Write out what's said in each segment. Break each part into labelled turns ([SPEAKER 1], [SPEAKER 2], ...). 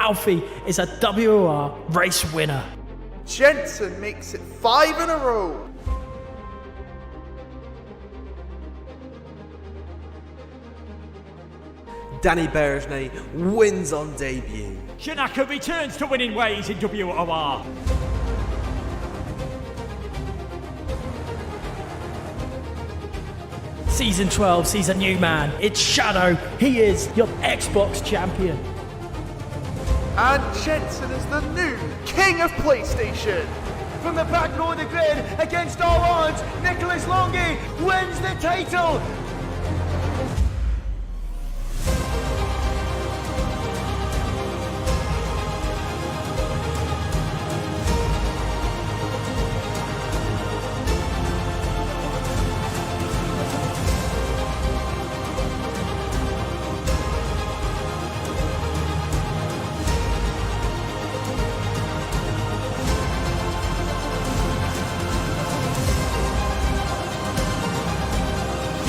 [SPEAKER 1] Alfie is a WOR race winner.
[SPEAKER 2] Jensen makes it 5 in a row.
[SPEAKER 3] Danny Berejnay wins on debut.
[SPEAKER 4] Shinaka returns to winning ways in WOR.
[SPEAKER 1] Season 12 sees a new man. It's Shadow. He is your Xbox champion.
[SPEAKER 2] And Jensen is the new king of PlayStation.
[SPEAKER 4] From the back row of the grid, against all odds, Nicholas Longy wins the title.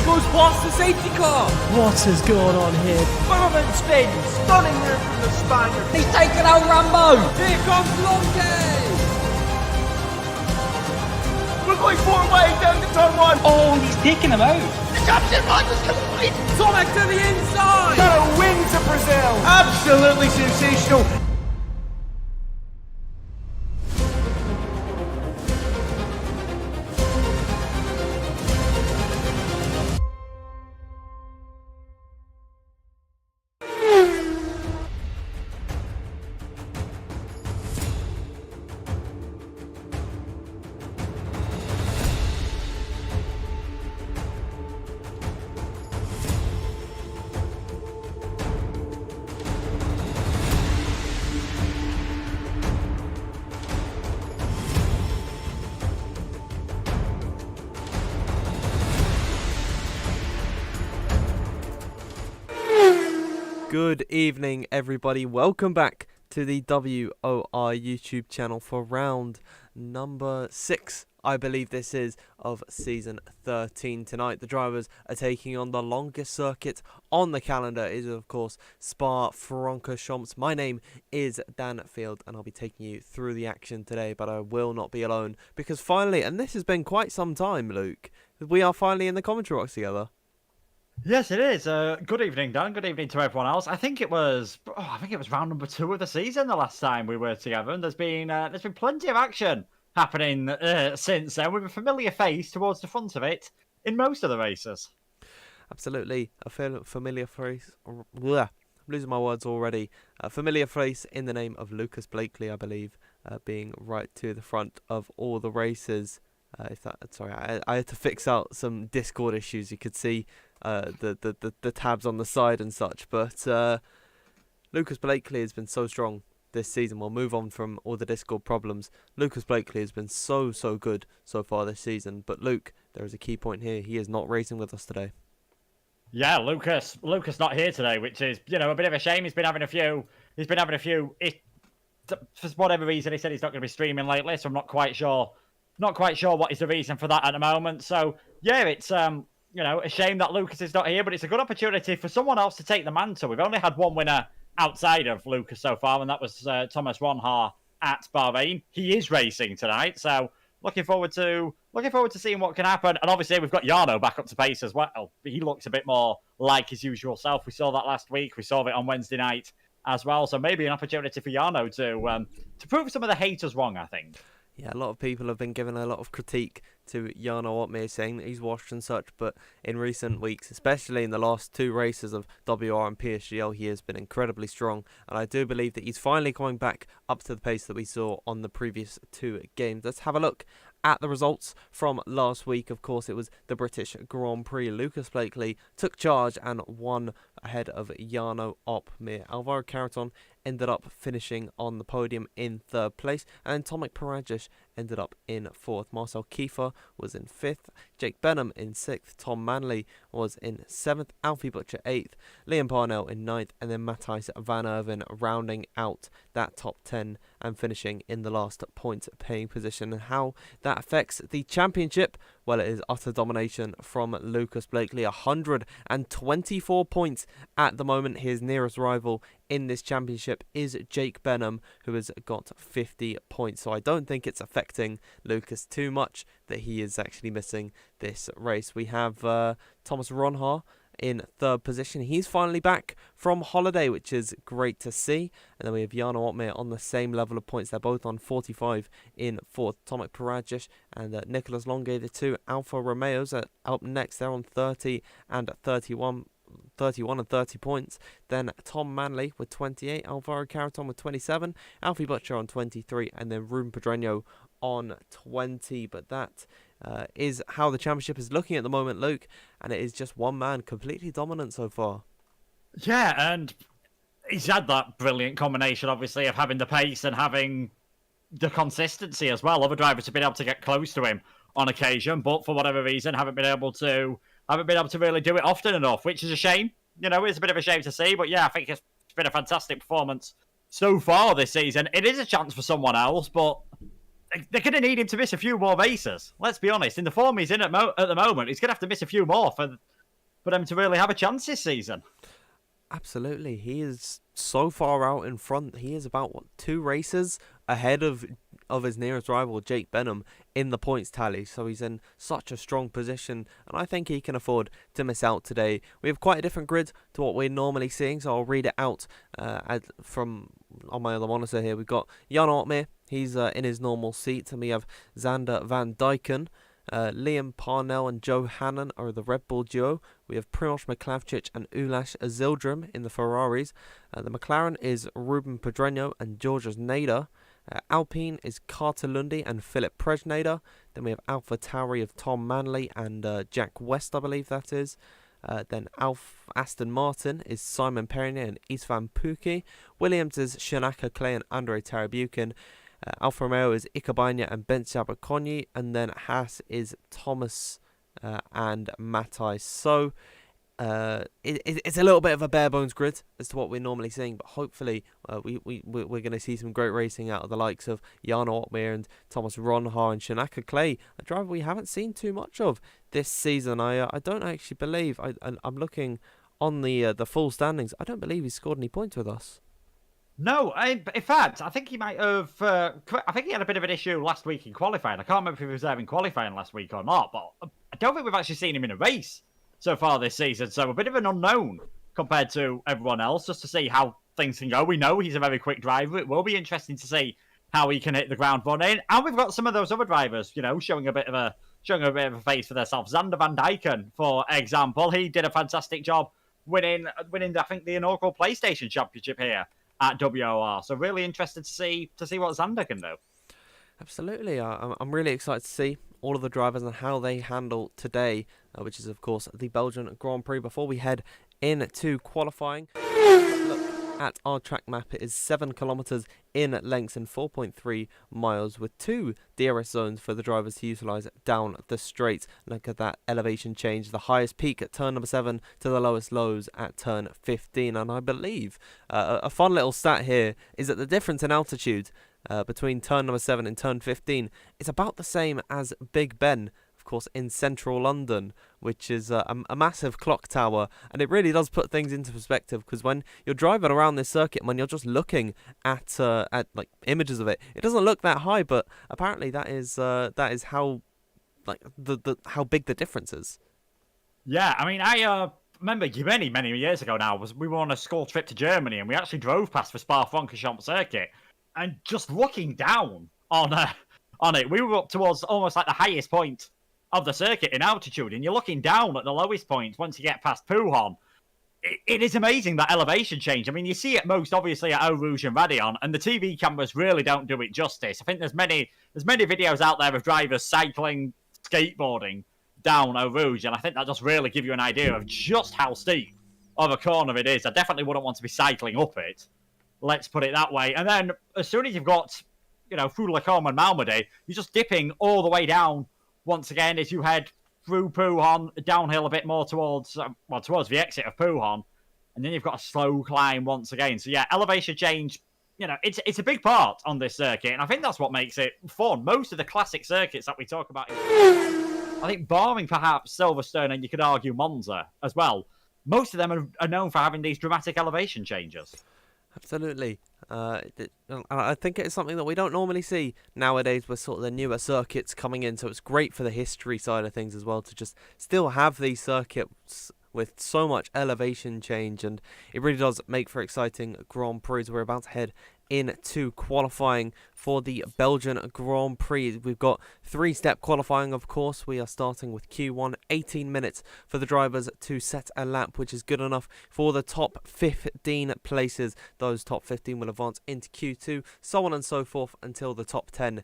[SPEAKER 3] Goes past the safety car.
[SPEAKER 1] What has gone on here?
[SPEAKER 4] Bourbon spins.
[SPEAKER 2] Stunning move from the Spaniard.
[SPEAKER 3] He's taken out Rambo. Here comes Longy.
[SPEAKER 4] We're going 4 wide down to turn 1.
[SPEAKER 5] Oh, he's taking him out.
[SPEAKER 3] The captain riders collide. Tomek to the inside.
[SPEAKER 2] Shadow wins at Brazil.
[SPEAKER 4] Absolutely sensational.
[SPEAKER 3] Good evening, everybody. Welcome back to the WOR YouTube channel for round number 6, I believe this is, of season 13. Tonight, the drivers are taking on the longest circuit on the calendar. It is, of course, Spa-Francorchamps. My name is Dan Field, and I'll be taking you through the action today, but I will not be alone, because finally, and this has been quite some time, Luke, we are finally in the commentary box together.
[SPEAKER 4] Yes, it is. Good evening, Dan. Good evening to everyone else. I think it was round number 2 of the season the last time we were together, and there's been plenty of action happening since then, with a familiar face towards the front of it in most of the races.
[SPEAKER 3] Absolutely, a familiar face. Blech, I'm losing my words already. A familiar face in the name of Lucas Blakely, I believe, being right to the front of all the races. I had to fix out some Discord issues. You could see the tabs on the side and such, but Lucas Blakely has been so strong this season. We'll move on from all the Discord problems. Lucas Blakely has been so good so far this season, but Luke, there is a key point here. He is not racing with us today.
[SPEAKER 4] Yeah, Lucas not here today, which is, a bit of a shame. He's been having a few. For whatever reason, he said he's not going to be streaming lately, so I'm not quite sure what is the reason for that at the moment. So yeah, it's a shame that Lucas is not here, but it's a good opportunity for someone else to take the mantle. We've only had one winner outside of Lucas so far, and that was Thomas Ronhaar at Bahrain. He is racing tonight, so looking forward to seeing what can happen. And obviously we've got Jarno back up to pace as well. He looks a bit more like his usual self. We saw that last week. We saw it on Wednesday night as well. So maybe an opportunity for Jarno to prove some of the haters wrong, I think.
[SPEAKER 3] Yeah, a lot of people have been giving a lot of critique to Jarno Uppbeat, saying that he's washed and such, but in recent weeks, especially in the last 2 races of WR and PSGL, he has been incredibly strong, and I do believe that he's finally coming back up to the pace that we saw on the previous 2 games. Let's have a look at the results from last week. Of course, it was the British Grand Prix. Lucas Blakely took charge and won ahead of Jarno Uppbeat. Alvaro Carreton ended up finishing on the podium in 3rd place, and Tomek Paragic ended up in 4th. Marcel Kiefer was in 5th, Jake Benham in 6th, Tom Manley was in 7th, Alfie Butcher 8th, Liam Parnell in 9th, and then Matthijs van Erven rounding out that top 10 and finishing in the last point paying position. And how that affects the championship, Well, it is utter domination from Lucas Blakely. 124 points at the moment. His nearest rival in this championship is Jake Benham, who has got 50 points. So I don't think it's affecting Lucas too much that he is actually missing this race. We have Thomas Ronhaar in third position. He's finally back from holiday, which is great to see. And then we have Jarno Opmeer on the same level of points. They're both on 45 in fourth. Tomek Paradzic and Nicholas Longe, the two Alfa Romeos, are up next. They're on 30 and 31 and 30 points. Then Tom Manley with 28, Alvaro Caraton with 27, Alfie Butcher on 23, and then Ruben Pedreño on 20. But that is how the championship is looking at the moment, Luke, and it is just one man completely dominant so far.
[SPEAKER 4] Yeah, and he's had that brilliant combination, obviously, of having the pace and having the consistency as well. Other drivers have been able to get close to him on occasion, but for whatever reason, haven't been able to really do it often enough, which is a shame. You know, it's a bit of a shame to see, but yeah, I think it's been a fantastic performance so far this season. It is a chance for someone else, but they're going to need him to miss a few more races. Let's be honest. In the form he's in at the moment, he's going to have to miss a few more for them to really have a chance this season.
[SPEAKER 3] Absolutely. He is so far out in front. He is about, 2 races ahead of his nearest rival, Jake Benham, in the points tally. So he's in such a strong position, and I think he can afford to miss out today. We have quite a different grid to what we're normally seeing, so I'll read it out from on my other monitor here. We've got Jarno Opmeer. He's in his normal seat, and we have Xander Van Dyken. Liam Parnell and Joe Hannon are the Red Bull duo. We have Primož Miklavčič and Ulas Zildrim in the Ferraris. The McLaren is Ruben Pedreño and Georges Nader. Alpine is Carter Lundy and Philip Prejnader. Then we have Alpha Tauri of Tom Manley and Jack West, I believe that is. Then Aston Martin is Simon Perrine and Istvan Pukki. Williams is Shanaka Clay and Andrei Tarabukin. Alfa Romeo is Ikabaina and Benjamin Konyi. And then Haas is Thomas and Matai. So it's a little bit of a bare bones grid as to what we're normally seeing, but hopefully we're going to see some great racing out of the likes of Jarno Opmeer and Thomas Ronhaar and Shanaka Clay, a driver we haven't seen too much of this season. I don't actually believe, I'm looking on the full standings, I don't believe he's scored any points with us.
[SPEAKER 4] No, in fact, I think he might have. I think he had a bit of an issue last week in qualifying. I can't remember if he was there in qualifying last week or not, but I don't think we've actually seen him in a race so far this season. So a bit of an unknown compared to everyone else, just to see how things can go. We know he's a very quick driver. It will be interesting to see how he can hit the ground running. And we've got some of those other drivers, showing a bit of a face for themselves. Xander Van Dyken, for example, he did a fantastic job winning. I think the inaugural PlayStation Championship here at WOR. So really interested to see what Xander can do.
[SPEAKER 3] Absolutely. I'm really excited to see all of the drivers and how they handle today, which is, of course, the Belgian Grand Prix. Before we head into qualifying, look at our track map. It is 7 kilometers in length and 4.3 miles with 2 DRS zones for the drivers to utilise down the straight. Look at that elevation change. The highest peak at turn number 7 to the lowest lows at turn 15. And I believe a fun little stat here is that the difference in altitude between turn number 7 and turn 15 is about the same as Big Ben, of course, in central London, which is a massive clock tower, and it really does put things into perspective, because when you're driving around this circuit, when you're just looking at like images of it, it doesn't look that high, but apparently that is how how big the difference is.
[SPEAKER 4] Yeah, I mean, I remember many years ago now, we were on a school trip to Germany, and we actually drove past the Spa-Francorchamps circuit, and just looking down on it, we were up towards almost like the highest point of the circuit in altitude, and you're looking down at the lowest point once you get past Pouhon. It is amazing, that elevation change. I mean, you see it most obviously at Eau Rouge and Raidillon, and the TV cameras really don't do it justice. I think there's many videos out there of drivers cycling, skateboarding down Eau Rouge, and I think that just really give you an idea of just how steep of a corner it is. I definitely wouldn't want to be cycling up it. Let's put it that way. And then as soon as you've got, Foucault and Malmedy, you're just dipping all the way down once again as you head through Pouhon, downhill a bit more towards the exit of Pouhon. And then you've got a slow climb once again. So yeah, elevation change, it's a big part on this circuit. And I think that's what makes it fun. Most of the classic circuits that we talk about I think barring perhaps Silverstone and you could argue Monza as well, most of them are known for having these dramatic elevation changes.
[SPEAKER 3] Absolutely. I think it's something that we don't normally see nowadays with sort of the newer circuits coming in, so it's great for the history side of things as well to just still have these circuits with so much elevation change, and it really does make for exciting Grand Prix. We're about to head into qualifying for the Belgian Grand Prix. We've got three-step qualifying, of course. We are starting with Q1, 18 minutes for the drivers to set a lap, which is good enough for the top 15 places. Those top 15 will advance into Q2, so on and so forth, until the top 10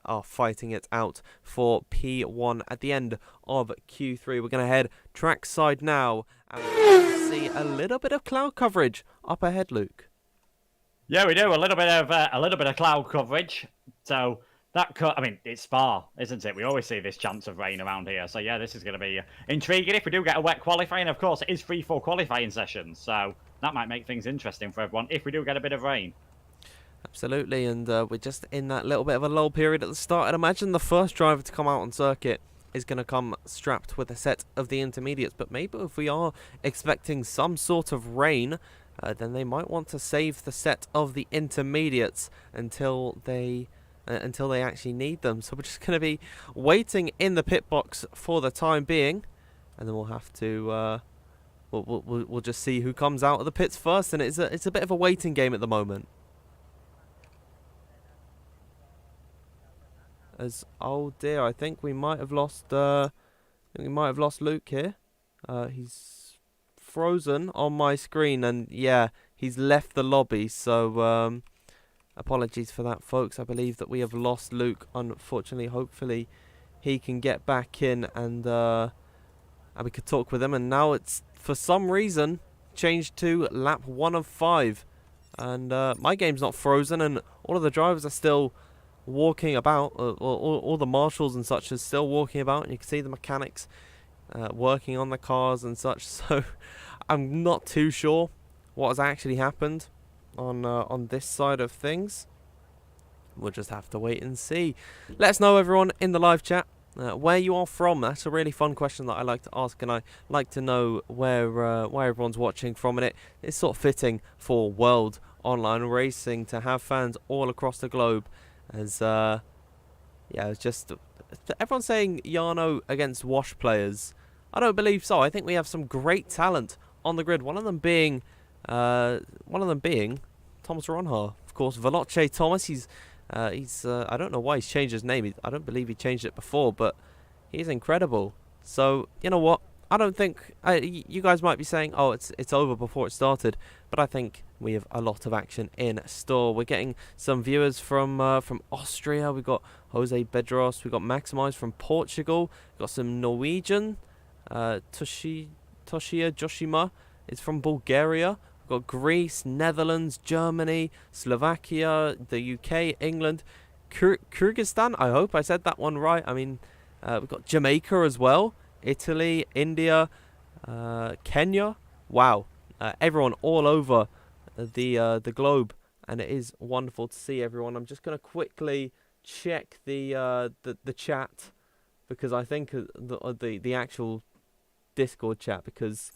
[SPEAKER 3] are fighting it out for P1 at the end of Q3. We're going to head trackside now, and we'll see a little bit of cloud coverage up ahead, Luke.
[SPEAKER 4] Yeah, we do a little bit of cloud coverage. So it's Spa, isn't it? We always see this chance of rain around here. So yeah, this is going to be intriguing. If we do get a wet qualifying, of course, it is free for qualifying sessions. So that might make things interesting for everyone if we do get a bit of rain.
[SPEAKER 3] Absolutely, and we're just in that little bit of a lull period at the start. I'd imagine the first driver to come out on circuit is going to come strapped with a set of the intermediates. But maybe if we are expecting some sort of rain, then they might want to save the set of the intermediates until they actually need them. So we're just going to be waiting in the pit box for the time being, and then we'll have to we'll just see who comes out of the pits first. And it's a bit of a waiting game at the moment. Oh dear, I think we might have lost Luke here. He's frozen on my screen, and yeah, he's left the lobby, so apologies for that, folks. I believe that we have lost Luke, unfortunately. Hopefully he can get back in, and we could talk with him. And now it's for some reason changed to lap 1 of 5, and my game's not frozen, and all of the drivers are still walking about. All the marshals and such are still walking about, and you can see the mechanics working on the cars and such. So I'm not too sure what has actually happened on this side of things. We'll just have to wait and see. Let us know, everyone, in the live chat where you are from. That's a really fun question that I like to ask, and I like to know where everyone's watching from. And it's sort of fitting for World Online Racing to have fans all across the globe. As it's just everyone's saying Jarno against Wash players. I don't believe so. I think we have some great talent on the grid. One of them being Thomas Ronha, of course. Veloce Thomas. He's I don't know why he's changed his name. I don't believe he changed it before, but he's incredible. So you know what? I don't think you guys might be saying, "Oh, it's over before it started," but I think we have a lot of action in store. We're getting some viewers from Austria. We've got Jose Bedros. We've got Maximize from Portugal. We've got some Norwegian. Toshia Joshima is from Bulgaria. We've got Greece, Netherlands, Germany, Slovakia, the UK, England, Kyrgyzstan. I hope I said that one right. I mean, we've got Jamaica as well. Italy, India, Kenya. Wow, everyone all over the globe, and it is wonderful to see everyone. I'm just going to quickly check the chat, because I think the actual Discord chat, because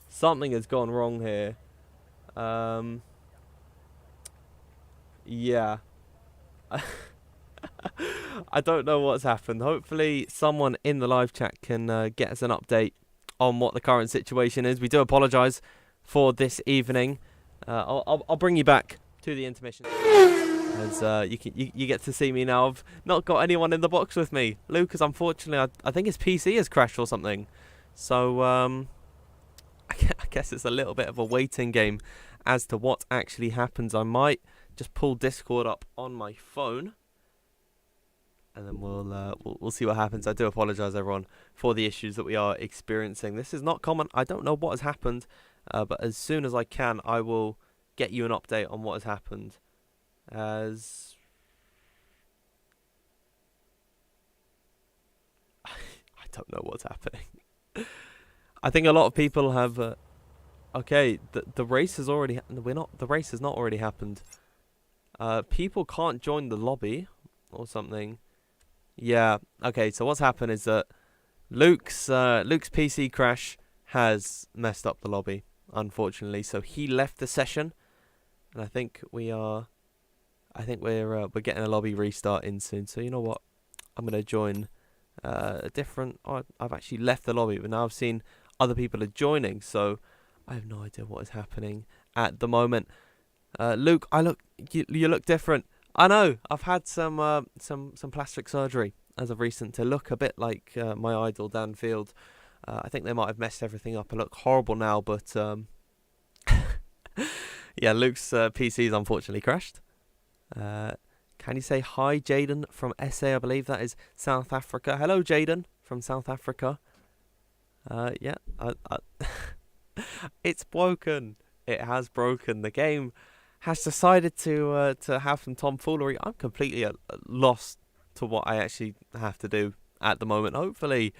[SPEAKER 3] something has gone wrong here. Yeah. I don't know what's happened. Hopefully someone in the live chat can get us an update on what the current situation is. We do apologise for this evening. I'll bring you back to the intermission, as you get to see me now. I've not got anyone in the box with me. Lucas, unfortunately, I think his PC has crashed or something. So I guess it's a little bit of a waiting game as to what actually happens. I might just pull Discord up on my phone, and then we'll see what happens. I do apologise, everyone, for the issues that we are experiencing. This is not common. I don't know what has happened, but as soon as I can, I will get you an update on what has happened. As I don't know what's happening. I think a lot of people have. Okay, the race has already. The race has not already happened. People can't join the lobby or something. Yeah. Okay. So what's happened is that Luke's PC crash has messed up the lobby, unfortunately. So he left the session, and I think we're getting a lobby restart in soon. So you know what? I'm gonna join a different. Oh, I've actually left the lobby, but now I've seen other people are joining. So I have no idea what is happening at the moment. Luke, you look different. I know. I've had some plastic surgery as of recent to look a bit like my idol Dan Field. I think they might have messed everything up. I look horrible now, but yeah, Luke's PC's unfortunately crashed. Can you say hi, Jaden from SA? I believe that is South Africa. Hello, Jaden from South Africa. Yeah, it's broken. It has broken. The game has decided to have some tomfoolery. I'm completely lost to what I actually have to do at the moment. Hopefully,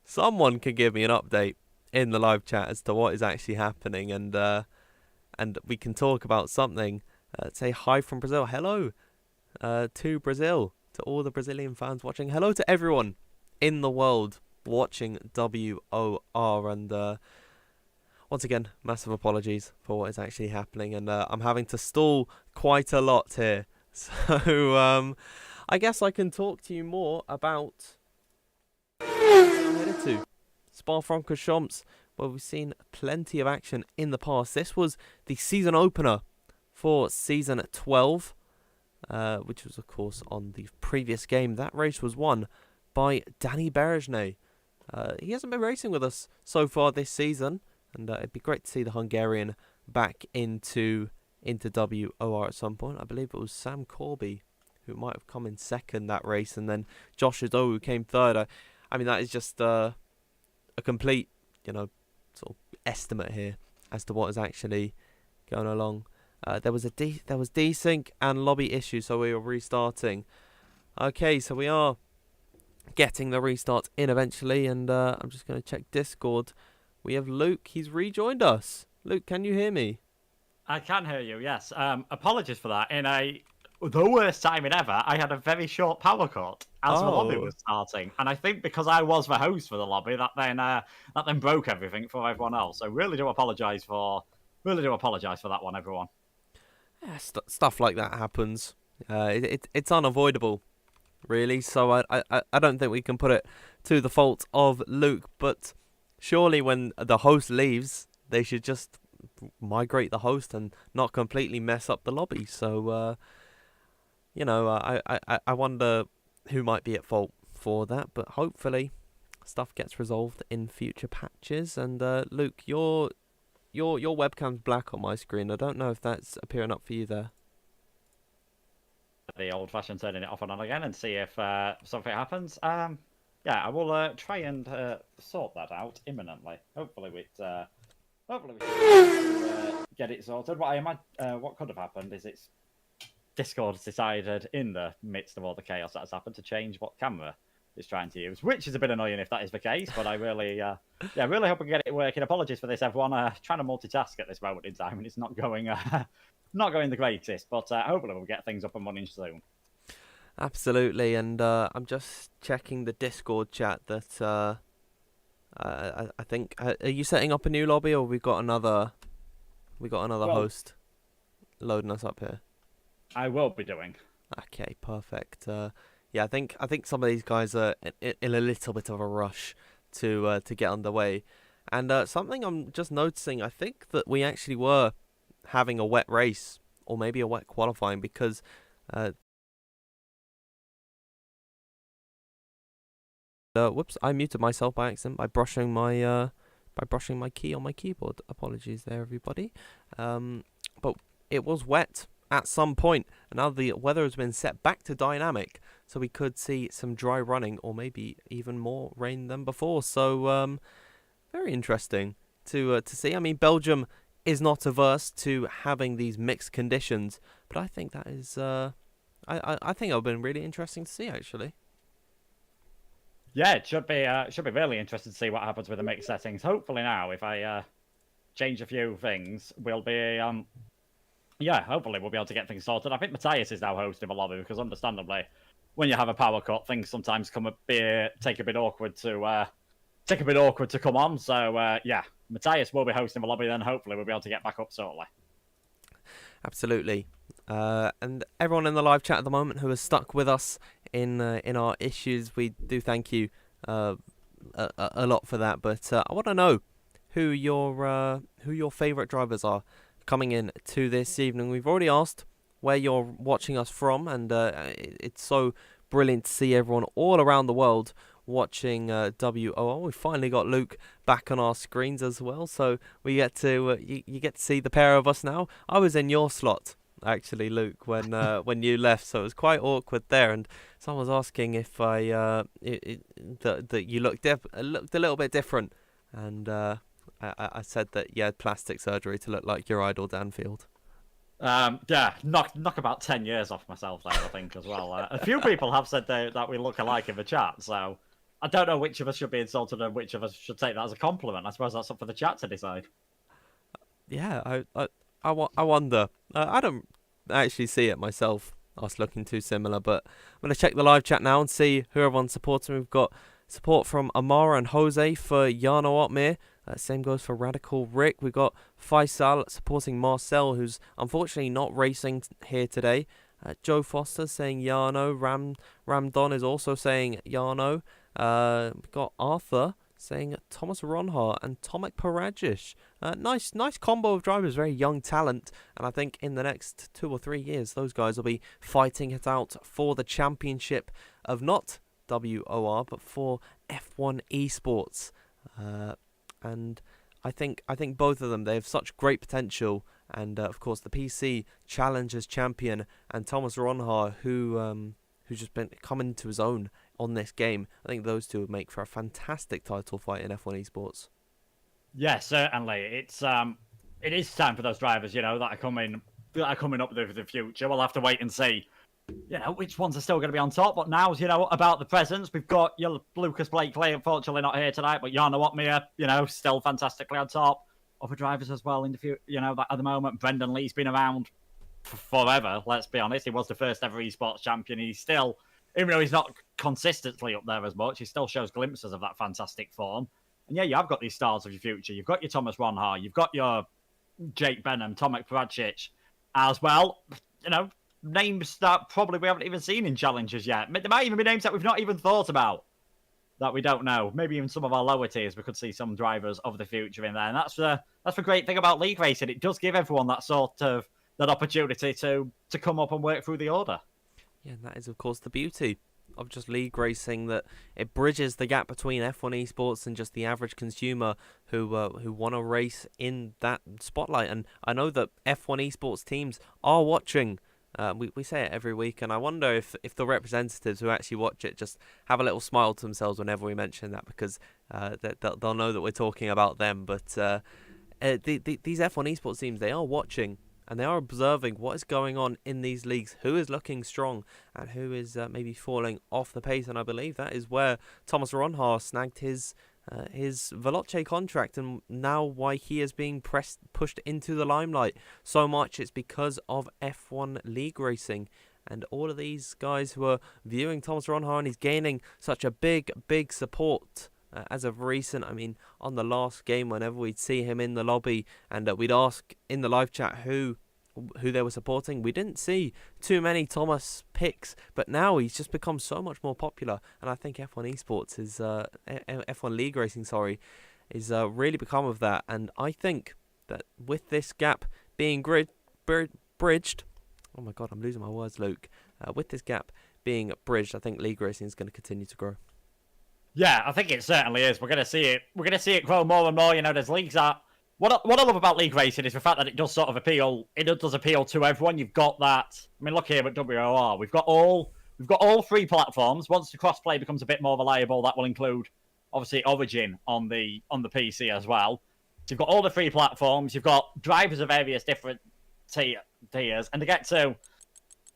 [SPEAKER 3] someone can give me an update in the live chat as to what is actually happening, and we can talk about something. Say hi from Brazil. Hello to Brazil, to all the Brazilian fans watching. Hello to everyone in the world watching WOR, and once again, massive apologies for what is actually happening, and I'm having to stall quite a lot here. So I guess I can talk to you more about where I'm headed to. Spa-Francorchamps, where we've seen plenty of action in the past. This was the season opener for season 12, which was of course on the previous game. That race was won by Danny Berejnay. He hasn't been racing with us so far this season, and it'd be great to see the Hungarian back into WOR at some point. I believe it was Sam Corby who might have come in second that race, and then Josh Adowu came third. I mean, that is just a complete, sort of estimate here as to what is actually going along. There was desync and lobby issues, so we were restarting. Okay, so we are getting the restart in eventually, and I'm just going to check Discord. We have Luke. He's rejoined us. Luke, can you hear me?
[SPEAKER 4] I can hear you, yes. Apologies for that. In the worst timing ever, I had a very short power cut as the lobby was starting. And I think because I was the host for the lobby, that then broke everything for everyone else. So really do apologise for that one, everyone.
[SPEAKER 3] Yeah, stuff like that happens. It's unavoidable, really. So I don't think we can put it to the fault of Luke. But surely when the host leaves, they should just migrate the host and not completely mess up the lobby. So I wonder who might be at fault for that. But hopefully stuff gets resolved in future patches. And Luke, your webcam's black on my screen. I don't know if that's appearing up for you there.
[SPEAKER 4] The old-fashioned turning it off and on again and see if something happens. Yeah, I will try and sort that out imminently. Hopefully we get it sorted. What could have happened is Discord's decided in the midst of all the chaos that has happened to change what camera it's trying to use, which is a bit annoying if that is the case. But I really hope we can get it working. Apologies for this, everyone. Trying to multitask at this moment in time, and it's not going the greatest. But hopefully we'll get things up and running soon.
[SPEAKER 3] Absolutely, and I'm just checking the Discord chat that I think. Are you setting up a new lobby, or we got another host loading us up here?
[SPEAKER 4] I will be doing.
[SPEAKER 3] Okay, perfect. Yeah, I think some of these guys are in a little bit of a rush to get underway, and something I'm just noticing. I think that we actually were having a wet race, or maybe a wet qualifying, because whoops, I muted myself by accident by brushing my key on my keyboard. Apologies there, everybody. But it was wet at some point, and now the weather has been set back to dynamic, so we could see some dry running, or maybe even more rain than before. So very interesting to see. I mean, Belgium is not averse to having these mixed conditions, but I think that is I think it'll been really interesting to see, actually.
[SPEAKER 4] Yeah, it should be really interesting to see what happens with the mixed settings. Hopefully now, if I change a few things, we'll be hopefully we'll be able to get things sorted. I think Matthias is now hosting the lobby because, understandably, when you have a power cut, things sometimes take a bit awkward to take a bit awkward to come on. So, yeah, Matthias will be hosting the lobby then. Hopefully we'll be able to get back up shortly.
[SPEAKER 3] Absolutely. And everyone in the live chat at the moment who has stuck with us in our issues, we do thank you a lot for that. But I want to know who your favourite drivers are coming in to this evening. We've already asked where you're watching us from, and it's so brilliant to see everyone all around the world watching WOR. We finally got Luke back on our screens as well, so we get to you get to see the pair of us now. I was in your slot actually, Luke, when you left, so it was quite awkward there. And someone was asking if that you looked a little bit different, and I said that you had plastic surgery to look like your idol Danfield.
[SPEAKER 4] Yeah, knock about 10 years off myself there, I think, as well. A few people have said that we look alike in the chat, so I don't know which of us should be insulted and which of us should take that as a compliment. I suppose that's up for the chat to decide.
[SPEAKER 3] Yeah, I wonder. I don't actually see it myself, us looking too similar, but I'm going to check the live chat now and see who everyone's supporting. We've got support from Amara and Jose for Jarno Opmeer. Same goes for Radical Rick. We've got Faisal supporting Marcel, who's unfortunately not racing here today. Joe Foster saying Jarno. Ramdon is also saying Jarno. We've got Arthur saying Thomas Ronhart and Tomek Parajic. Nice combo of drivers, very young talent, and I think in the next 2 or 3 years those guys will be fighting it out for the championship of not WOR but for F1 esports. And I think both of them, they have such great potential, and of course the PC Challengers champion and Thomas Ronhart, who's just been coming to his own on this game. I think those two would make for a fantastic title fight in F1 esports.
[SPEAKER 4] Yeah, certainly. It is time for those drivers, that are coming up with the future. We'll have to wait and see, which ones are still going to be on top. But now's, about the presents. We've got Lucas Blakely, unfortunately not here tonight, but Jarno Opmeer, still fantastically on top. Other drivers as well in the future, at the moment. Brendan Lee's been around forever, let's be honest. He was the first ever esports champion. He's still, even though he's not consistently up there as much, he still shows glimpses of that fantastic form. And yeah, you have got these stars of your future. You've got your Thomas Ronhart, you've got your Jake Benham, Tomek Parajic as well. Names that probably we haven't even seen in challenges yet. There might even be names that we've not even thought about that we don't know. Maybe even some of our lower tiers, we could see some drivers of the future in there. And that's the great thing about league racing. It does give everyone that sort of that opportunity to come up and work through the order.
[SPEAKER 3] Yeah, and that is of course the beauty of just league racing, that it bridges the gap between F1 esports and just the average consumer who want to race in that spotlight. And I know that F1 esports teams are watching. We say it every week, and I wonder if the representatives who actually watch it just have a little smile to themselves whenever we mention that, because they'll know that we're talking about them. But these F1 esports teams, they are watching, and they are observing what is going on in these leagues, who is looking strong and who is maybe falling off the pace. And I believe that is where Thomas Ronhart snagged his Veloce contract, and now why he is being pushed into the limelight so much. It's because of F1 league racing, and all of these guys who are viewing Thomas Ronhart, and he's gaining such a big support as of recent. I mean, on the last game, whenever we'd see him in the lobby and we'd ask in the live chat who they were supporting, we didn't see too many Thomas picks, but now he's just become so much more popular. And I think F1 esports is F1 league racing, is really become of that. And I think that with this gap being bridged, oh my god, I'm losing my words, Luke. With this gap being bridged, I think league racing is going to continue to grow.
[SPEAKER 4] Yeah, I think it certainly is. We're going to see it. We're going to see it grow more and more. There's leagues that. What I love about league racing is the fact that it does sort of appeal. It does appeal to everyone. You've got that. I mean, look here at WOR. We've got all 3 platforms. Once the crossplay becomes a bit more reliable, that will include obviously Origin on the PC as well. So you've got all the 3 platforms. You've got drivers of various different tiers, and to get to,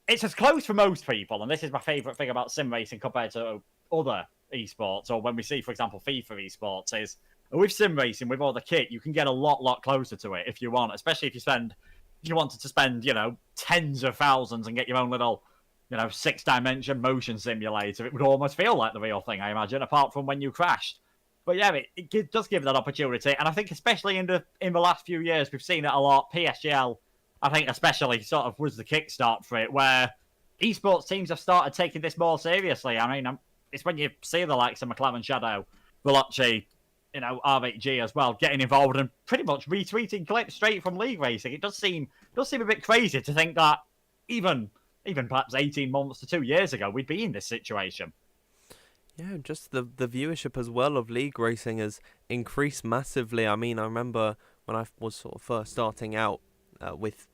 [SPEAKER 4] it's as close for most people. And this is my favourite thing about sim racing compared to other esports, or when we see, for example, FIFA esports, is with sim racing, with all the kit, you can get a lot closer to it if you want, especially if you wanted to spend, tens of thousands and get your own little, 6-dimension motion simulator. It would almost feel like the real thing, I imagine, apart from when you crashed. But yeah, it does give that opportunity, and I think especially in the last few years, we've seen it a lot. PSGL, I think especially sort of was the kickstart for it, where esports teams have started taking this more seriously. I mean, it's when you see the likes of McLaren Shadow, Veloci, R8G as well, getting involved and pretty much retweeting clips straight from league racing. It does seem a bit crazy to think that even perhaps 18 months to 2 years ago, we'd be in this situation.
[SPEAKER 3] Yeah, just the viewership as well of league racing has increased massively. I mean, I remember when I was sort of first starting out with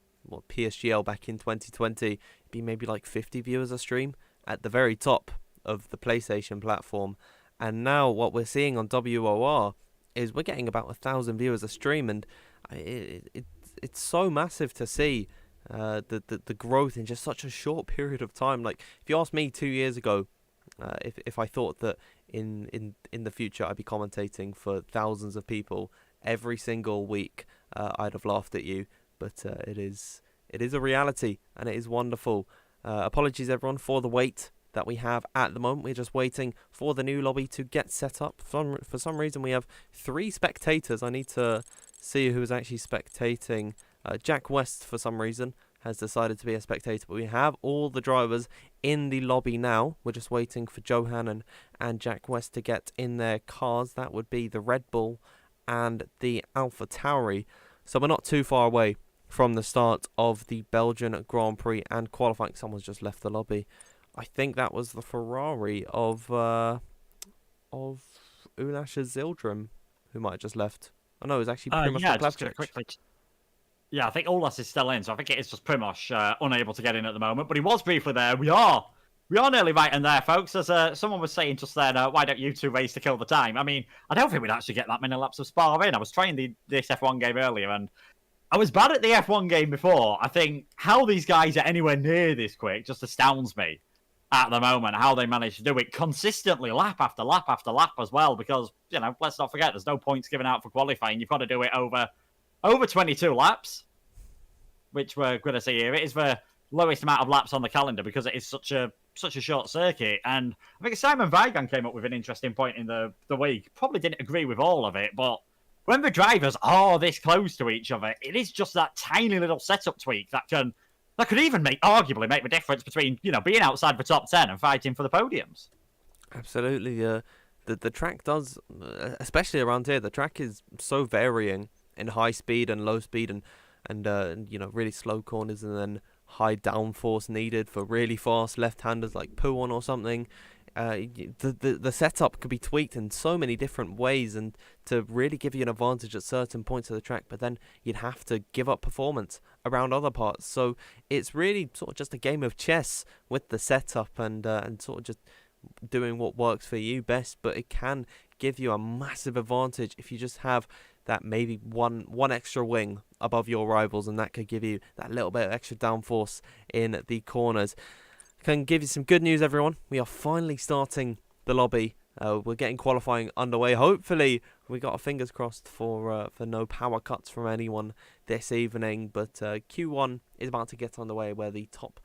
[SPEAKER 3] PSGL back in 2020, it'd be maybe like 50 viewers a stream at the very top of the PlayStation platform. And now what we're seeing on WOR is we're getting about 1,000 viewers a stream, and it's so massive to see the growth in just such a short period of time. Like, if you asked me 2 years ago, if I thought that in the future I'd be commentating for thousands of people every single week, I'd have laughed at you. But it is a reality, and it is wonderful. Apologies everyone for the wait that we have at the moment. We're just waiting for the new lobby to get set up. For some reason we have 3 spectators. I need to see who is actually spectating. Jack West, for some reason, has decided to be a spectator, but we have all the drivers in the lobby now. We're just waiting for Johan and Jack West to get in their cars. That would be the Red Bull and the Alpha Tauri. So we're not too far away from the start of the Belgian Grand Prix and qualifying. Someone's just left the lobby. I think that was the Ferrari of Ulasha Zildrim, who might have just left. Oh no, it was actually Primoz Roglic.
[SPEAKER 4] Yeah, I think Olas is still in, so I think it is just Primoz unable to get in at the moment. But he was briefly there. We are nearly right in there, folks. As someone was saying just then, why don't you two race to kill the time? I mean, I don't think we'd actually get that many laps of Spa in. I was trying this F1 game earlier, and I was bad at the F1 game before. I think how these guys are anywhere near this quick just astounds me at the moment, how they manage to do it consistently lap after lap after lap as well, because, let's not forget, there's no points given out for qualifying. You've got to do it over 22 laps, which we're going to see here. It is the lowest amount of laps on the calendar because it is such a short circuit. And I think Simon Weigan came up with an interesting point in the week. Probably didn't agree with all of it, but when the drivers are this close to each other, it is just that tiny little setup tweak that could even arguably make the difference between, being outside the top 10 and fighting for the podiums.
[SPEAKER 3] Absolutely. The track does, especially around here, the track is so varying in high speed and low speed and really slow corners, and then high downforce needed for really fast left-handers like Puon or something. The setup could be tweaked in so many different ways and to really give you an advantage at certain points of the track, but then you'd have to give up performance around other parts. So it's really sort of just a game of chess with the setup and sort of just doing what works for you best, but it can give you a massive advantage if you just have that maybe one extra wing above your rivals, and that could give you that little bit of extra downforce in the corners. Can give you some good news, everyone. We are finally starting the lobby. We're getting qualifying underway. Hopefully, we got our fingers crossed for no power cuts from anyone this evening. But Q1 is about to get underway, where the top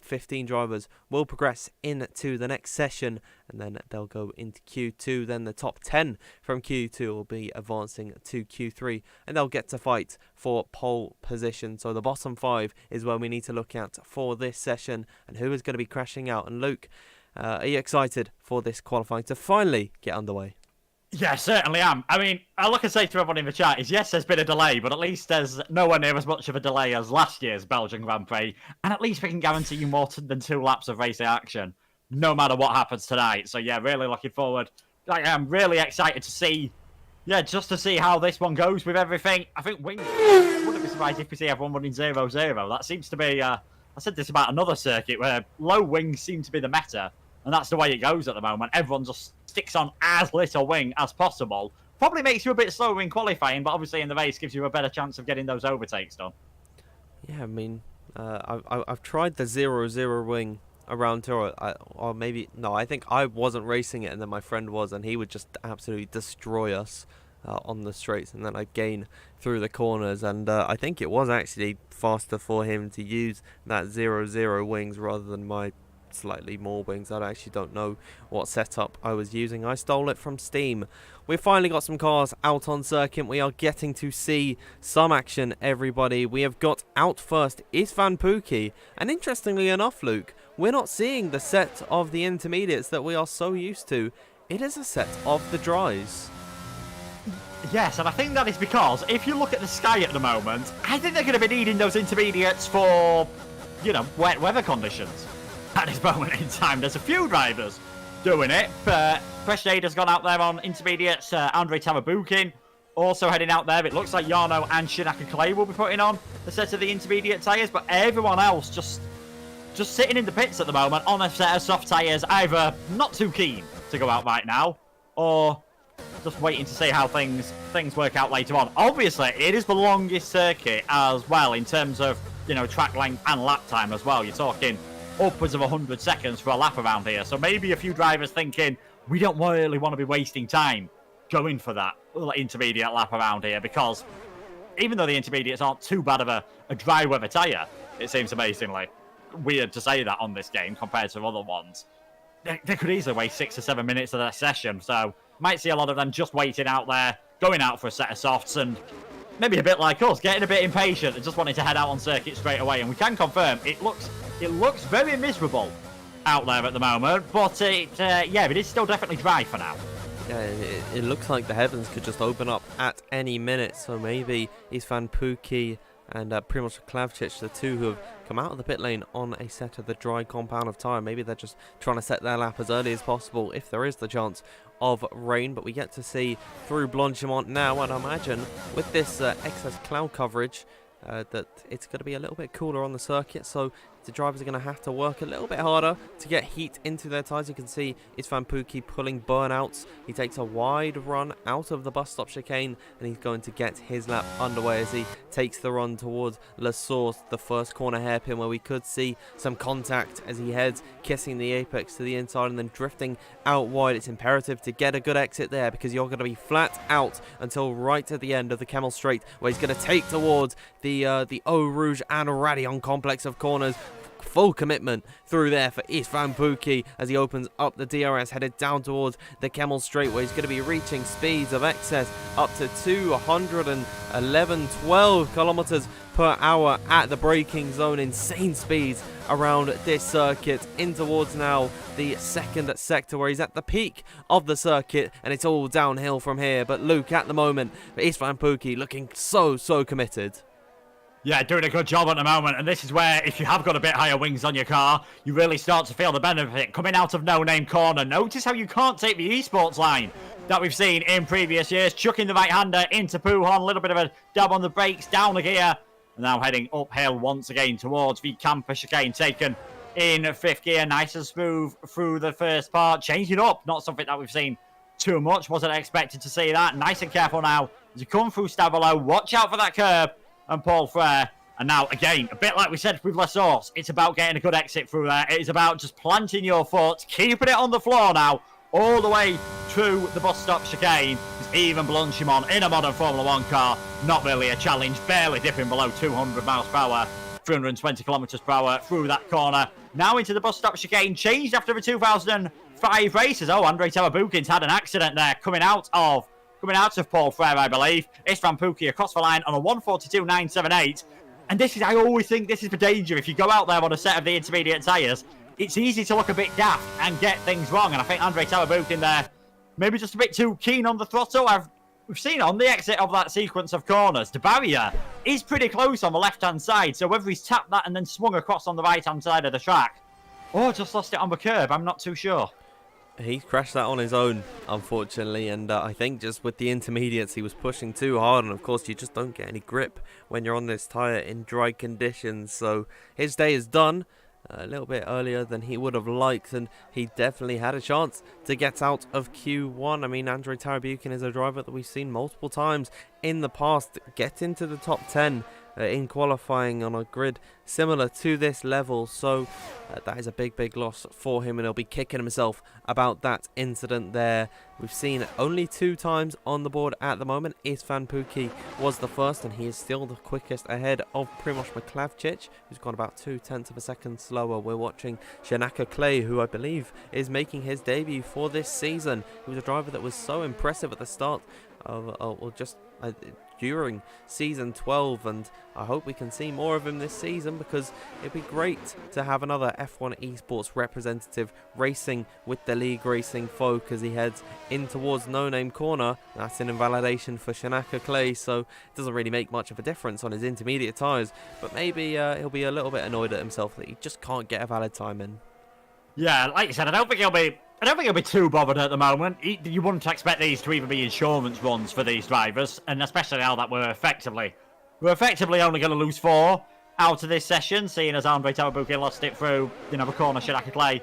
[SPEAKER 3] 15 drivers will progress into the next session, and then they'll go into Q2. Then the top 10 from Q2 will be advancing to Q3, and they'll get to fight for pole position. So the bottom 5 is where we need to look at for this session, and who is going to be crashing out. And Luke, are you excited for this qualifying to finally get underway?
[SPEAKER 4] Yeah, certainly am. I mean, all I can say to everyone in the chat is, yes, there's been a delay, but at least there's nowhere near as much of a delay as last year's Belgian Grand Prix, and at least we can guarantee you more than 2 laps of racing action, no matter what happens tonight. So yeah, really looking forward. I am really excited to see, just to see how this one goes with everything. I think I wouldn't be surprised if we see everyone running 0-0. That seems to be, I said this about another circuit where low wings seem to be the meta, and that's the way it goes at the moment. Everyone just sticks on as little wing as possible. Probably makes you a bit slower in qualifying, but obviously in the race gives you a better chance of getting those overtakes done. Yeah,
[SPEAKER 3] I mean, I've tried the 0-0 wing around here, or maybe, no, I think I wasn't racing it and then my friend was, and he would just absolutely destroy us on the straights, and then I'd gain through the corners, and I think it was actually faster for him to use that 0-0 wings rather than my slightly more wings. I actually don't know what setup I was using. I stole it from Steam. We finally got some cars out on circuit. We are getting to see some action, everybody. We have got out first Istvan Pukki, and interestingly enough, Luke, we're not seeing the set of the intermediates that we are so used to. It is a set of the dries.
[SPEAKER 4] Yes, and I think that is because if you look at the sky at the moment, I think they're going to be needing those intermediates for, you know, wet weather conditions. At this moment in time, there's a few drivers doing it. Presnada's gone out there on intermediates. Andrei Tarabukin also heading out there. It looks like Jarno and Shinaka Clay will be putting on the set of the intermediate tyres, but everyone else just sitting in the pits at the moment on a set of soft tyres, either not too keen to go out right now, or just waiting to see how things work out later on. Obviously, it is the longest circuit as well in terms of, you know, track length and lap time as well. You're talking upwards of 100 seconds for a lap around here. So maybe a few drivers thinking, we don't really want to be wasting time going for that intermediate lap around here, because even though the intermediates aren't too bad of a dry weather tyre, it seems amazingly weird to say that on this game compared to other ones. They could easily waste 6 or 7 minutes of their session, so might see a lot of them just waiting out there, going out for a set of softs, and maybe a bit like us, getting a bit impatient and just wanting to head out on circuit straight away. And we can confirm it looks very miserable out there at the moment, but yeah, it is still definitely dry for now.
[SPEAKER 3] Yeah, it looks like the heavens could just open up at any minute, so maybe Istvan Pukki and Primoz Klavcic, the two who have come out of the pit lane on a set of the dry compound of tyre. Maybe they're just trying to set their lap as early as possible if there is the chance of rain, but we get to see through Blanchimont now, and I imagine with this excess cloud coverage that it's going to be a little bit cooler on the circuit, so the drivers are going to have to work a little bit harder to get heat into their tyres. You can see Istvan Pukki pulling burnouts. He takes a wide run out of the bus stop chicane, and he's going to get his lap underway as he takes the run towards La Source, the first corner hairpin, where we could see some contact as he heads, kissing the apex to the inside and then drifting out wide. It's imperative to get a good exit there, because you're going to be flat out until right at the end of the Camel Straight, where he's going to take towards the Eau Rouge and Radion complex of corners. Full commitment through there for Istvan Pukki as he opens up the DRS, headed down towards the Camel Straight, where he's going to be reaching speeds of excess up to 12 kilometers per hour at the braking zone. Insane speeds around this circuit, in towards now the second sector, where he's at the peak of the circuit, and it's all downhill from here. But Luke, at the moment, Istvan Pukki looking so committed.
[SPEAKER 4] Yeah, doing a good job at the moment, and this is where, if you have got a bit higher wings on your car, you really start to feel the benefit. Coming out of no-name corner, notice how you can't take the esports line that we've seen in previous years. Chucking the right-hander into Puhon, a little bit of a dab on the brakes, down the gear, and now heading uphill once again towards the camper chicane, taken in 5th gear, nice and smooth through the first part, changing up, not something that we've seen too much, wasn't expected to see that. Nice and careful now as you come through Stavolo, watch out for that curb, and Paul Frere. And now, again, a bit like we said with La Source, it's about getting a good exit through there. It is about just planting your foot, keeping it on the floor now, all the way through the bus stop chicane. Even Blanchimont in a modern Formula 1 car, not really a challenge, barely dipping below 200 miles per hour, 320 kilometers per hour through that corner. Now into the bus stop chicane, changed after the 2005 races. Oh, Andrei Tarabukin's had an accident there coming out of Paul Frere, I believe. Istvan Pukki across the line on a 1:42.978. And this is, I always think this is the danger. If you go out there on a set of the intermediate tyres, it's easy to look a bit daft and get things wrong. And I think Andrei Tarabukin there, maybe just a bit too keen on the throttle. We've seen on the exit of that sequence of corners, the barrier is pretty close on the left-hand side. So whether he's tapped that and then swung across on the right-hand side of the track, or just lost it on the curb, I'm not too sure.
[SPEAKER 3] He crashed that on his own, unfortunately, and I think just with the intermediates he was pushing too hard, and of course you just don't get any grip when you're on this tyre in dry conditions. So his day is done a little bit earlier than he would have liked, and he definitely had a chance to get out of Q1. I mean, Andrei Tarabukin is a driver that we've seen multiple times in the past get into the top 10 in qualifying on a grid similar to this level, so that is a big loss for him, and he'll be kicking himself about that incident there. We've seen only 2 times on the board at the moment. Istvan Pukki was the first, and he is still the quickest ahead of Primož Mlčavčić, who's gone about 0.2 of a second slower. We're watching Shanaka Clay, who I believe is making his debut for this season. He was a driver that was so impressive at the start of during season 12, and I hope we can see more of him this season, because it'd be great to have another F1 esports representative racing with the league racing folk as he heads in towards No Name Corner. That's an invalidation for Shanaka Clay, so it doesn't really make much of a difference on his intermediate tyres, but maybe he'll be a little bit annoyed at himself that he just can't get a valid time in.
[SPEAKER 4] Yeah, like you said, I don't think he'll be too bothered at the moment. You wouldn't expect these to even be insurance runs for these drivers, and especially now that we're effectively only going to lose 4 out of this session, seeing as Andre Tawabuki lost it through, the corner. Shanaka Clay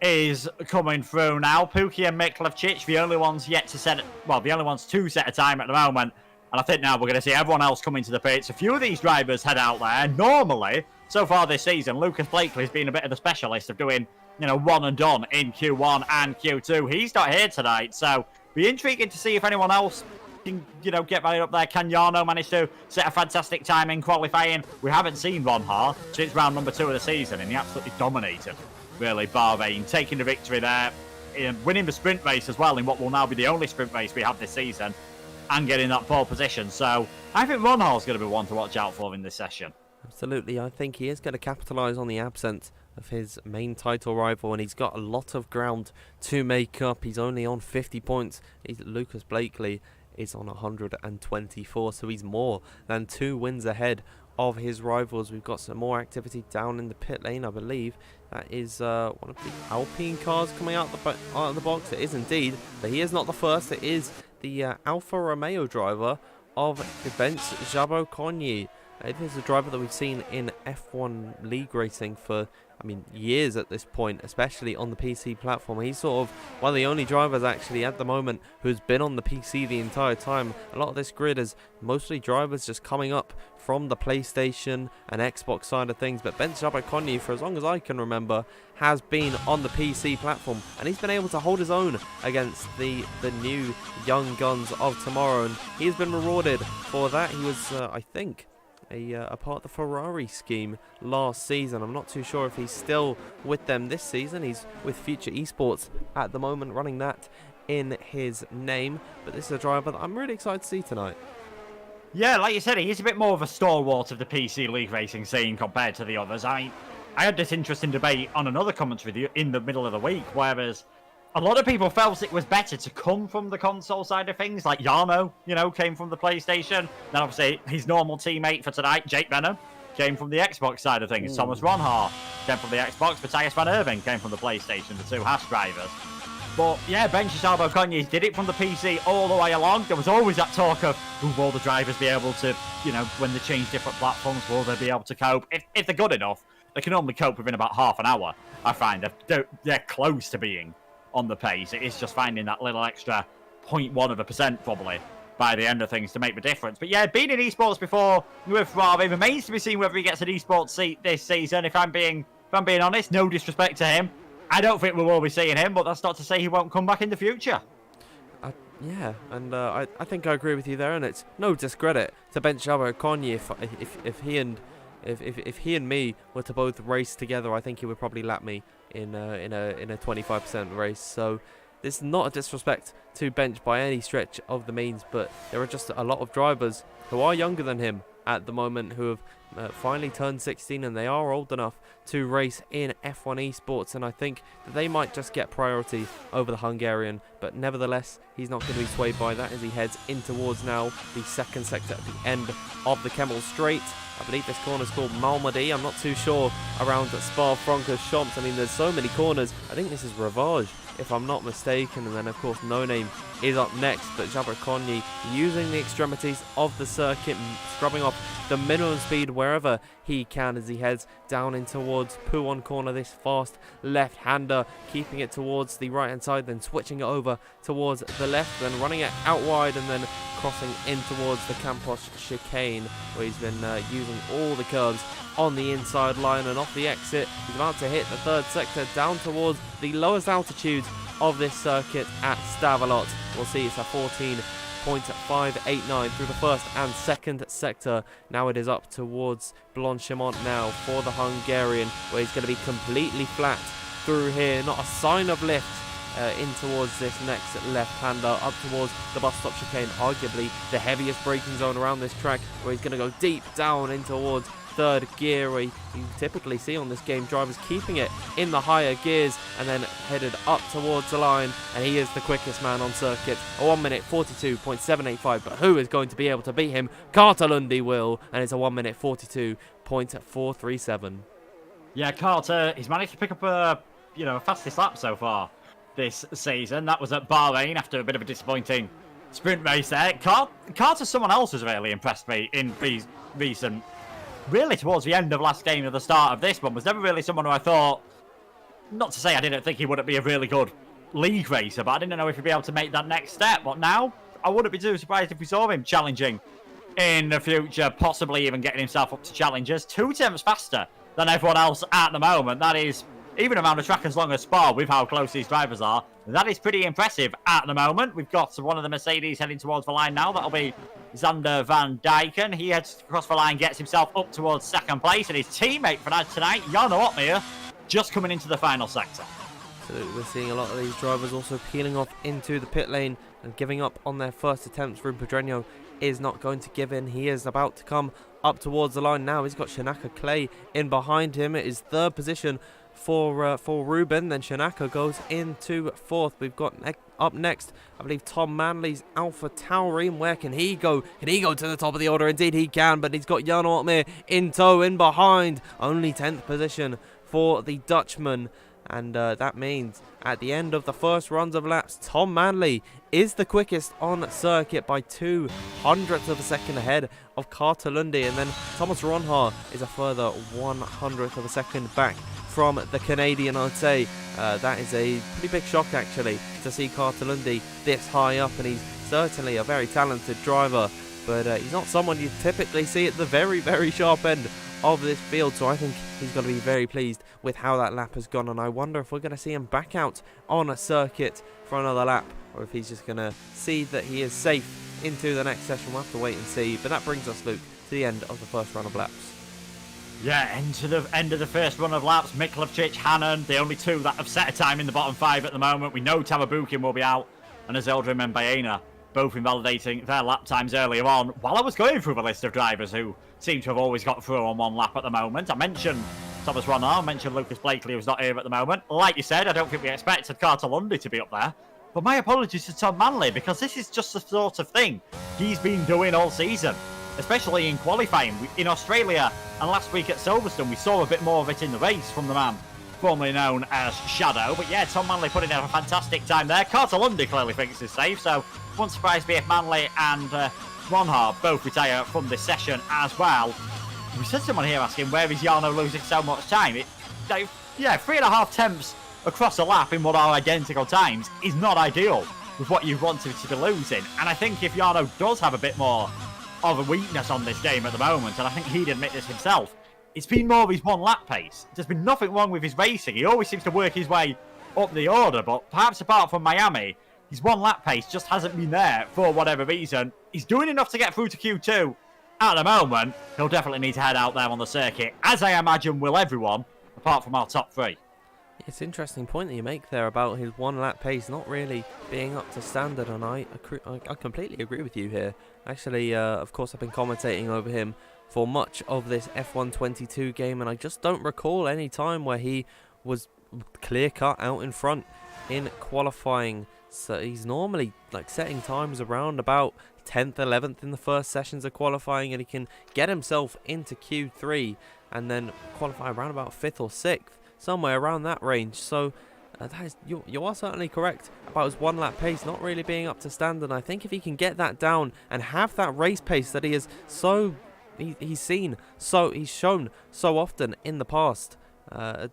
[SPEAKER 4] is coming through now. Pukki and Mlčavčić, the only ones to set a time at the moment, and I think now we're going to see everyone else come into the pits. A few of these drivers head out there. Normally, so far this season, Lucas Blakely's been a bit of the specialist of doing one and done in Q1 and Q2. He's not here tonight, so be intriguing to see if anyone else can, get right up there. Can Jarno manage to set a fantastic time in qualifying? We haven't seen Ron Haar since round number 2 of the season, and he absolutely dominated, really, Bahrain, taking the victory there, winning the sprint race as well in what will now be the only sprint race we have this season, and getting that pole position. So I think Ron Haar's going to be one to watch out for in this session.
[SPEAKER 3] Absolutely, I think he is going to capitalise on the absence of his main title rival, and he's got a lot of ground to make up. He's only on 50 points. Lucas Blakely is on 124, so he's more than 2 wins ahead of his rivals. We've got some more activity down in the pit lane, I believe. That is one of the Alpine cars coming out of the box. It is indeed, but he is not the first. It is the Alfa Romeo driver of Bench Jabot-Conyi. It is a driver that we've seen in F1 league racing for, years at this point, especially on the PC platform. He's sort of one of the only drivers actually at the moment who's been on the PC the entire time. A lot of this grid is mostly drivers just coming up from the PlayStation and Xbox side of things, but Bench Jabot-Conyi, for as long as I can remember, has been on the PC platform, and he's been able to hold his own against the new young guns of tomorrow, and he's been rewarded for that. He was, I think, a part of the Ferrari scheme last season. I'm not too sure if he's still with them this season. He's with Future Esports at the moment, running that in his name, but this is a driver that I'm really excited to see tonight.
[SPEAKER 4] Yeah, like you said, he's a bit more of a stalwart of the PC league racing scene compared to the others. I had this interesting debate on another commentary video in the middle of the week, whereas a lot of people felt it was better to come from the console side of things, like Jarno, came from the PlayStation. Then obviously his normal teammate for tonight, Jake Benham, came from the Xbox side of things. Ooh. Thomas Ron Haar came from the Xbox, Matthias van Irving came from the PlayStation, the 2 Haas drivers. But yeah, Bench Jabot-Conyi did it from the PC all the way along. There was always that talk of, will the drivers be able to, when they change different platforms, will they be able to cope? If they're good enough, they can normally cope within about half an hour. I find they're close to being on the pace. It is just finding that little extra 0.1% probably by the end of things to make the difference. But yeah, being in esports before with Ferrari, it remains to be seen whether he gets an esports seat this season. If I'm being honest, no disrespect to him, I don't think we will be seeing him, but that's not to say he won't come back in the future.
[SPEAKER 3] Yeah, and I think I agree with you there, and it's no discredit to Bench Jabot-Conyi. If he and me were to both race together, I think he would probably lap me in a 25% race. So this is not a disrespect to Bench by any stretch of the means, but there are just a lot of drivers who are younger than him at the moment who have finally turned 16, and they are old enough to race in F1 esports, and I think that they might just get priority over the Hungarian, but nevertheless he's not going to be swayed by that as he heads in towards now the second sector at the end of the Kemmel Straight. I believe this corner is called Malmedy. I'm not too sure around Spa-Francorchamps. There's so many corners. I think this is Ravage, if I'm not mistaken, and then of course No Name is up next, but Jabrakoni using the extremities of the circuit, scrubbing off the minimum speed wherever he can as he heads down in towards Puon corner. This fast left-hander, keeping it towards the right-hand side, then switching it over towards the left, then running it out wide, and then crossing in towards the Campos chicane, where he's been using all the curves on the inside line and off the exit. He's about to hit the third sector down towards the lowest altitudes of this circuit at Stavelot. We'll see it's a 14.589 through the first and second sector. Now it is up towards Blanchimont now for the Hungarian, where he's going to be completely flat through here. Not a sign of lift in towards this next left-hander, up towards the bus stop chicane, arguably the heaviest braking zone around this track, where he's going to go deep down in towards third gear, where you typically see on this game drivers keeping it in the higher gears and then headed up towards the line, and he is the quickest man on circuit, a 1 minute 42.785, but who is going to be able to beat him? Carter Lundy will, and it's a 1 minute 42.437.
[SPEAKER 4] Yeah, Carter, he's managed to pick up a fastest lap so far this season. That was at Bahrain after a bit of a disappointing sprint race there. Carter, someone else has really impressed me in these recent, really towards the end of last game and the start of this one, was never really someone who I thought, not to say I didn't think he wouldn't be a really good league racer, but I didn't know if he'd be able to make that next step. But now, I wouldn't be too surprised if we saw him challenging in the future, possibly even getting himself up to challengers. 2 tenths faster than everyone else at the moment. That is, even around a track as long as Spa, with how close these drivers are, that is pretty impressive at the moment. We've got one of the Mercedes heading towards the line now. That'll be Xander Van Dijken. He heads across the line, gets himself up towards second place, and his teammate for that tonight, Jarno Opmeer, just coming into the final sector.
[SPEAKER 3] So we're seeing a lot of these drivers also peeling off into the pit lane and giving up on their first attempts. Ruben Pedreño is not going to give in. He is about to come up towards the line now. He's got Shanaka Clay in behind him. It is third position for Ruben. Then Shanaka goes into fourth. We've got up next, I believe, Tom Manley's Alpha Tauri. Where can he go? Can he go to the top of the order? Indeed he can, but he's got Jan Ortmeier in tow in behind. Only 10th position for the Dutchman. And that means at the end of the first runs of laps, Tom Manley is the quickest on circuit by 0.02 of a second ahead of Carter Lundy. And then Thomas Ronhaar is a further 0.01 of a second back from the Canadian, I'd say. That is a pretty big shock, actually, to see Carter Lundy this high up. And he's certainly a very talented driver, but he's not someone you typically see at the very, very sharp end of this field. So I think he's going to be very pleased with how that lap has gone, and I wonder if we're going to see him back out on a circuit for another lap, or if he's just going to see that he is safe into the next session. We'll have to wait and see. But that brings us, Luke, to the end of the first run of laps.
[SPEAKER 4] Yeah, into the end of the first run of laps. Miklavčić, Hannon, the only two that have set a time in the bottom 5 at the moment. We know Tavabukin will be out, and Azeldrim and Baena both invalidating their lap times earlier on. While I was going through the list of drivers who seem to have always got through on one lap at the moment, I mentioned Thomas Ronhaar, I mentioned Lucas Blakely, who's not here at the moment. Like you said, I don't think we expected Carter Lundy to be up there. But my apologies to Tom Manley, because this is just the sort of thing he's been doing all season, especially in qualifying. In Australia and last week at Silverstone, we saw a bit more of it in the race from the man formerly known as Shadow. But yeah, Tom Manley putting in a fantastic time there. Carter Lundy clearly thinks he's safe, so won't surprise me if Manley and Ronhaar both retire from this session as well. We said someone here asking, where is Jarno losing so much time? 3.5 tenths across a lap in what are identical times is not ideal with what you wanted to be losing. And I think if Jarno does have a bit more of a weakness on this game at the moment, and I think he'd admit this himself, it's been more of his one lap pace. There's been nothing wrong with his racing. He always seems to work his way up the order, but perhaps apart from Miami, his one lap pace just hasn't been there for whatever reason. He's doing enough to get through to Q2 at the moment. He'll definitely need to head out there on the circuit, as I imagine will everyone, apart from our top 3.
[SPEAKER 3] It's an interesting point that you make there about his one lap pace not really being up to standard, and I completely agree with you here. Actually, of course, I've been commentating over him for much of this F1 22 game, and I just don't recall any time where he was clear-cut out in front in qualifying. So he's normally like setting times around about 10th, 11th in the first sessions of qualifying, and he can get himself into Q3 and then qualify around about 5th or 6th, somewhere around that range. So You are certainly correct about his 1 lap pace not really being up to standard. I think if he can get that down and have that race pace that he is he's shown so often in the past, I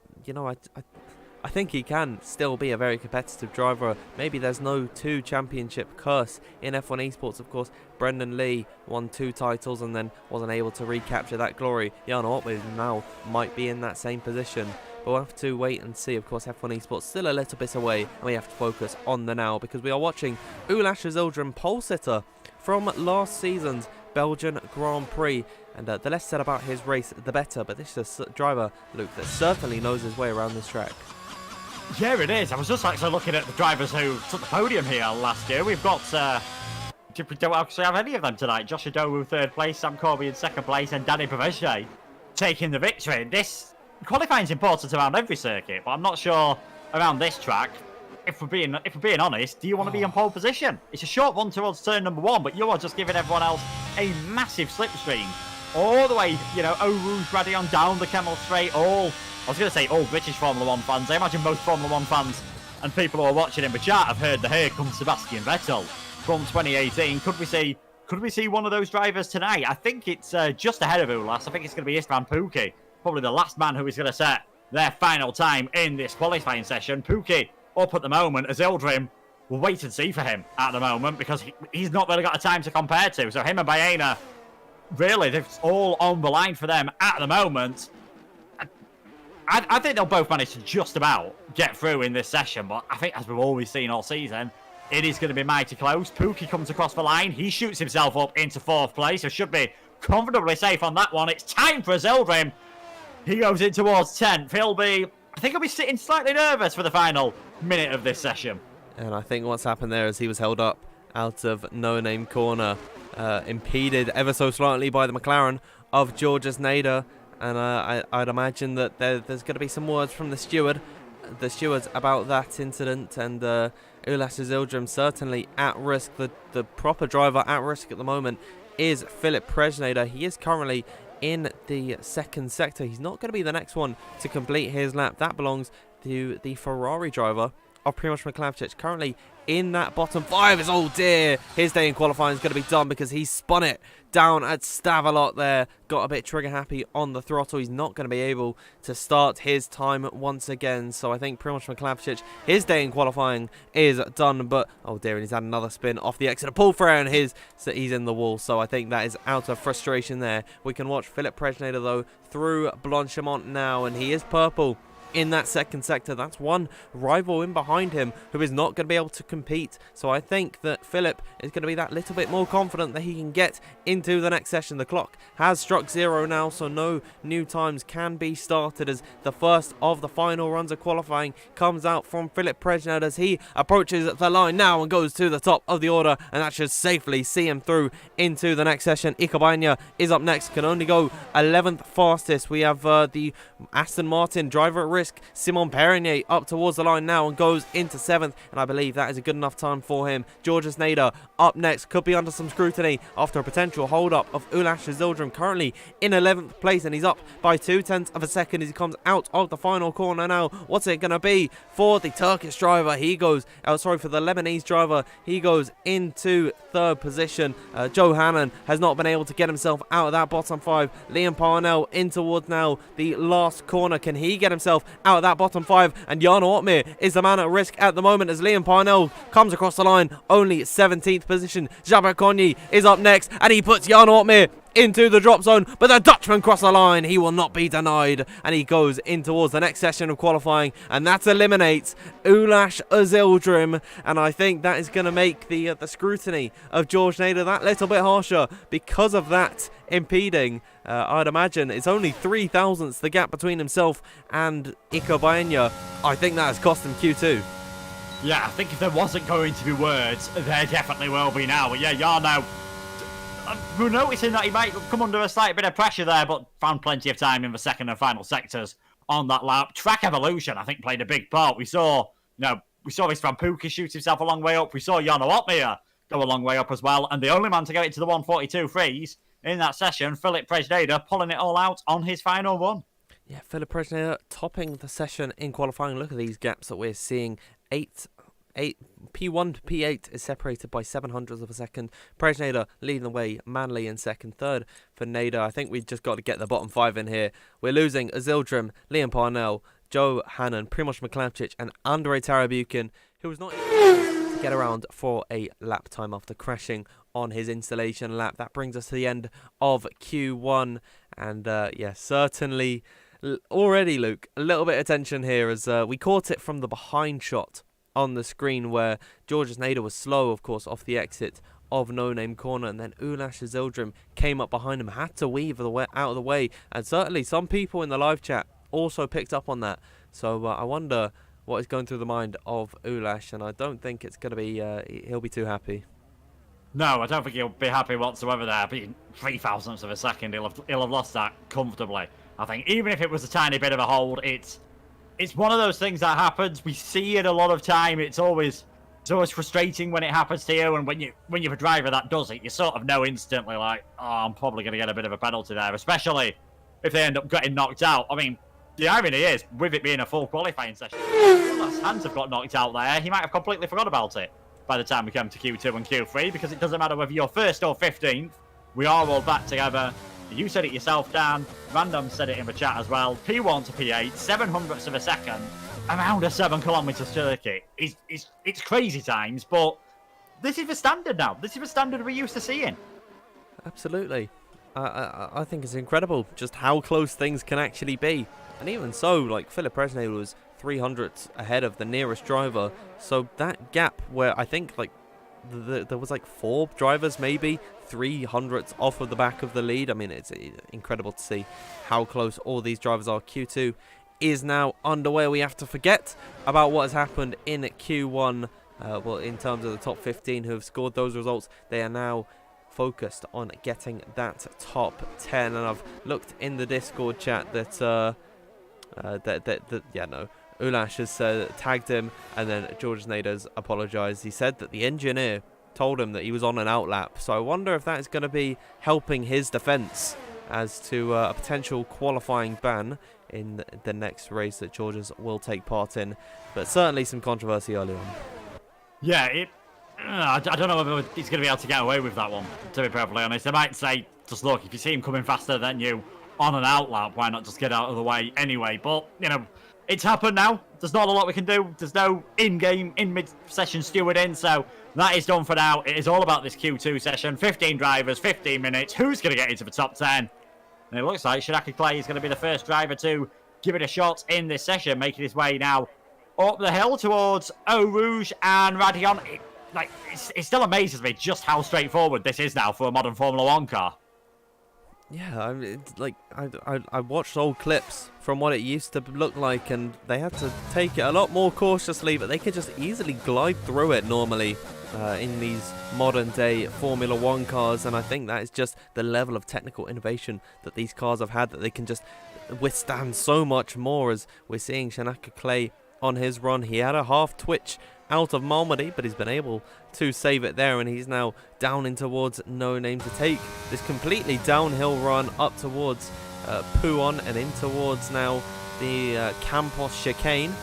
[SPEAKER 3] think he can still be a very competitive driver. Maybe there's no 2 championship curse in F1 Esports. Of course, Brendan Lee won 2 titles and then wasn't able to recapture that glory. Jarno Opmeer now might be in that same position. But we'll have to wait and see. Of course, F1 Esports still a little bit away, and we have to focus on the now because we are watching Ulash Azildrim, pole sitter from last season's Belgian Grand Prix. And the less said about his race, the better. But this is a driver, Luke, that certainly knows his way around this track.
[SPEAKER 4] Yeah, it is. I was just actually looking at the drivers who took the podium here last year. We've got, we don't actually have any of them tonight. Josh Adowu 3rd place, Sam Corby in 2nd place, and Danny Pavesje taking the victory. This qualifying is important around every circuit, but I'm not sure around this track. If we're being honest, do you want to be in pole position? It's a short run towards turn number 1, but you are just giving everyone else a massive slipstream. All the way, Eau Rouge, Radion, down the Kemmel Straight, I was going to say all British Formula 1 fans. I imagine most Formula 1 fans and people who are watching in the chat have heard the "Here comes Sebastian Vettel" from 2018. Could we see one of those drivers tonight? I think it's just ahead of Ulas. I think it's going to be Istvan Pukki, probably the last man who is going to set their final time in this qualifying session. Pukki up at the moment, as Ildrim will wait and see for him at the moment because he's not really got a time to compare to. So him and Baena, really, it's all on the line for them at the moment. I think they'll both manage to just about get through in this session, but I think, as we've always seen all season, it is going to be mighty close. Pukki comes across the line. He shoots himself up into 4th place, so should be comfortably safe on that one. It's time for Zeldrim. He goes in towards 10th. I think he'll be sitting slightly nervous for the final minute of this session.
[SPEAKER 3] And I think what's happened there is he was held up out of no-name corner, impeded ever so slightly by the McLaren of Georges Nader. And I'd imagine that there's going to be some words from the stewards about that incident. And Ulas Azildrim certainly at risk. The proper driver at risk at the moment is Philip Presnader. He is currently in the 2nd sector. He's not going to be the next one to complete his lap. That belongs to the Ferrari driver of Primož Miklavčič, currently in that bottom 5. Oh dear, his day in qualifying is going to be done because he spun it down at Stavelot there. Got a bit trigger happy on the throttle. He's not going to be able to start his time once again. So I think Primož Miklavčič, his day in qualifying is done. But oh dear, and he's had another spin off the exit of Paul Frere, and he's in the wall. So I think that is out of frustration there. We can watch Philip Presnader though through Blanchimont now, and he is purple in that 2nd sector. That's one rival in behind him who is not going to be able to compete. So I think that Philip is going to be that little bit more confident that he can get into the next session. The clock has struck 0 now, so no new times can be started as the first of the final runs of qualifying comes out from Philip Presnad as he approaches the line now and goes to the top of the order, and that should safely see him through into the next session. Ikabaina is up next, can only go 11th fastest. We have the Aston Martin driver at risk, Simon Perronier, up towards the line now and goes into 7th, and I believe that is a good enough time for him. Georges Nader up next, could be under some scrutiny after a potential hold-up of Ulash Azildrim, currently in 11th place, and he's up by 0.2 of a second as he comes out of the final corner now. What's it going to be for the Turkish driver? He goes, for the Lebanese driver, he goes into 3rd position. Joe Hannon has not been able to get himself out of that bottom 5. Liam Parnell in towards now the last corner. Can he get himself out of that bottom 5? And Jarno Opmeer is the man at risk at the moment as Liam Parnell comes across the line, only 17th position. Jabba Konyi is up next, and he puts Jarno Opmeer into the drop zone, but the Dutchman crossed the line. He will not be denied, and he goes in towards the next session of qualifying, and that eliminates Ulash Azildrim. And I think that is going to make the scrutiny of George Nader that little bit harsher because of that impeding. I'd imagine it's only 3 thousandths the gap between himself and Ikabaina. I think that has cost him Q2.
[SPEAKER 4] Yeah, I think if there wasn't going to be words, there definitely will be now. But yeah, Jarno, we're noticing that he might come under a slight bit of pressure there, but found plenty of time in the second and final sectors on that lap. Track evolution, I think, played a big part. We saw Istvan Pukki shoot himself a long way up. We saw Jarno Opmeer go a long way up as well. And the only man to go into the 142 freeze in that session, Philip Presnader, pulling it all out on his final run.
[SPEAKER 3] Yeah, Philip Presnea topping the session in qualifying. Look at these gaps that we're seeing. P1 to P8 is separated by 700ths of a second. Presnea leading the way, Manley in second. Third for Nader. I think we've just got to get the bottom 5 in here. We're losing Azildrim, Liam Parnell, Joe Hannon, Primoz Miklavčić and Andrei Tarabukin, who was not able to get around for a lap time after crashing on his installation lap. That brings us to the end of Q1, and yeah, certainly already, Luke, a little bit of tension here as we caught it from the behind shot on the screen where Georges Nader was slow, of course, off the exit of No Name Corner, and then Ulash Azildrim came up behind him, had to weave out of the way, and certainly some people in the live chat also picked up on that. So I wonder what is going through the mind of Ulash, and I don't think it's going to be he'll be too happy.
[SPEAKER 4] No, I don't think he'll be happy whatsoever there. Being 3,000ths of a second, he'll have lost that comfortably. I think even if it was a tiny bit of a hold, it's one of those things that happens. We see it a lot of time. It's always frustrating when it happens to you, and when you're a driver that does it, you sort of know instantly, like, oh, I'm probably going to get a bit of a penalty there, especially if they end up getting knocked out. I mean, the irony is, with it being a full qualifying session, Ulas Hans have got knocked out there. He might have completely forgot about it by the time we come to Q2 and Q3, because it doesn't matter whether you're 1st or 15th. We are all back together. You said it yourself, Dan. Random said it in the chat as well. P1 to P8, 700ths of a second, around a 7-kilometre circuit. It's crazy times, but this is the standard now. This is the standard we're used to seeing.
[SPEAKER 3] Absolutely. I think it's incredible just how close things can actually be. And even so, like, Philip Presnea was 300ths ahead of the nearest driver. So that gap where I think, like, there was like 4 drivers, maybe 300ths off of the back of the lead. I mean, it's incredible to see how close all these drivers are. Q2 is now underway. We have to forget about what has happened in Q1. Well, in terms of the top 15 who have scored those results, they are now focused on getting that top 10. And I've looked in the Discord chat that Ulash has tagged him, and then Georges Nader's apologised. He said that the engineer told him that he was on an outlap, so I wonder if that is going to be helping his defence as to a potential qualifying ban in the next race that Georges will take part in. But certainly some controversy early on.
[SPEAKER 4] Yeah, I don't know whether he's going to be able to get away with that one, to be perfectly honest. They might say, just look, if you see him coming faster than you on an outlap, why not just get out of the way anyway? But, you know, it's happened now. There's not a lot we can do. There's no mid-session stewarding, so that is done for now. It is all about this Q2 session. 15 drivers, 15 minutes. Who's going to get into the top 10? And it looks like Shinaka Clay is going to be the first driver to give it a shot in this session, making his way now up the hill towards Eau Rouge and Radion. It still amazes me just how straightforward this is now for a modern Formula 1 car.
[SPEAKER 3] Yeah, I mean, I watched old clips from what it used to look like, and they had to take it a lot more cautiously, but they could just easily glide through it normally in these modern day Formula 1 cars. And I think that is just the level of technical innovation that these cars have had, that they can just withstand so much more. As we're seeing Shinaka Clay on his run, he had a half twitch out of Malmedy, but he's been able to save it there, and he's now down in towards No Name to take this completely downhill run up towards Puon and in towards now the Campos chicane.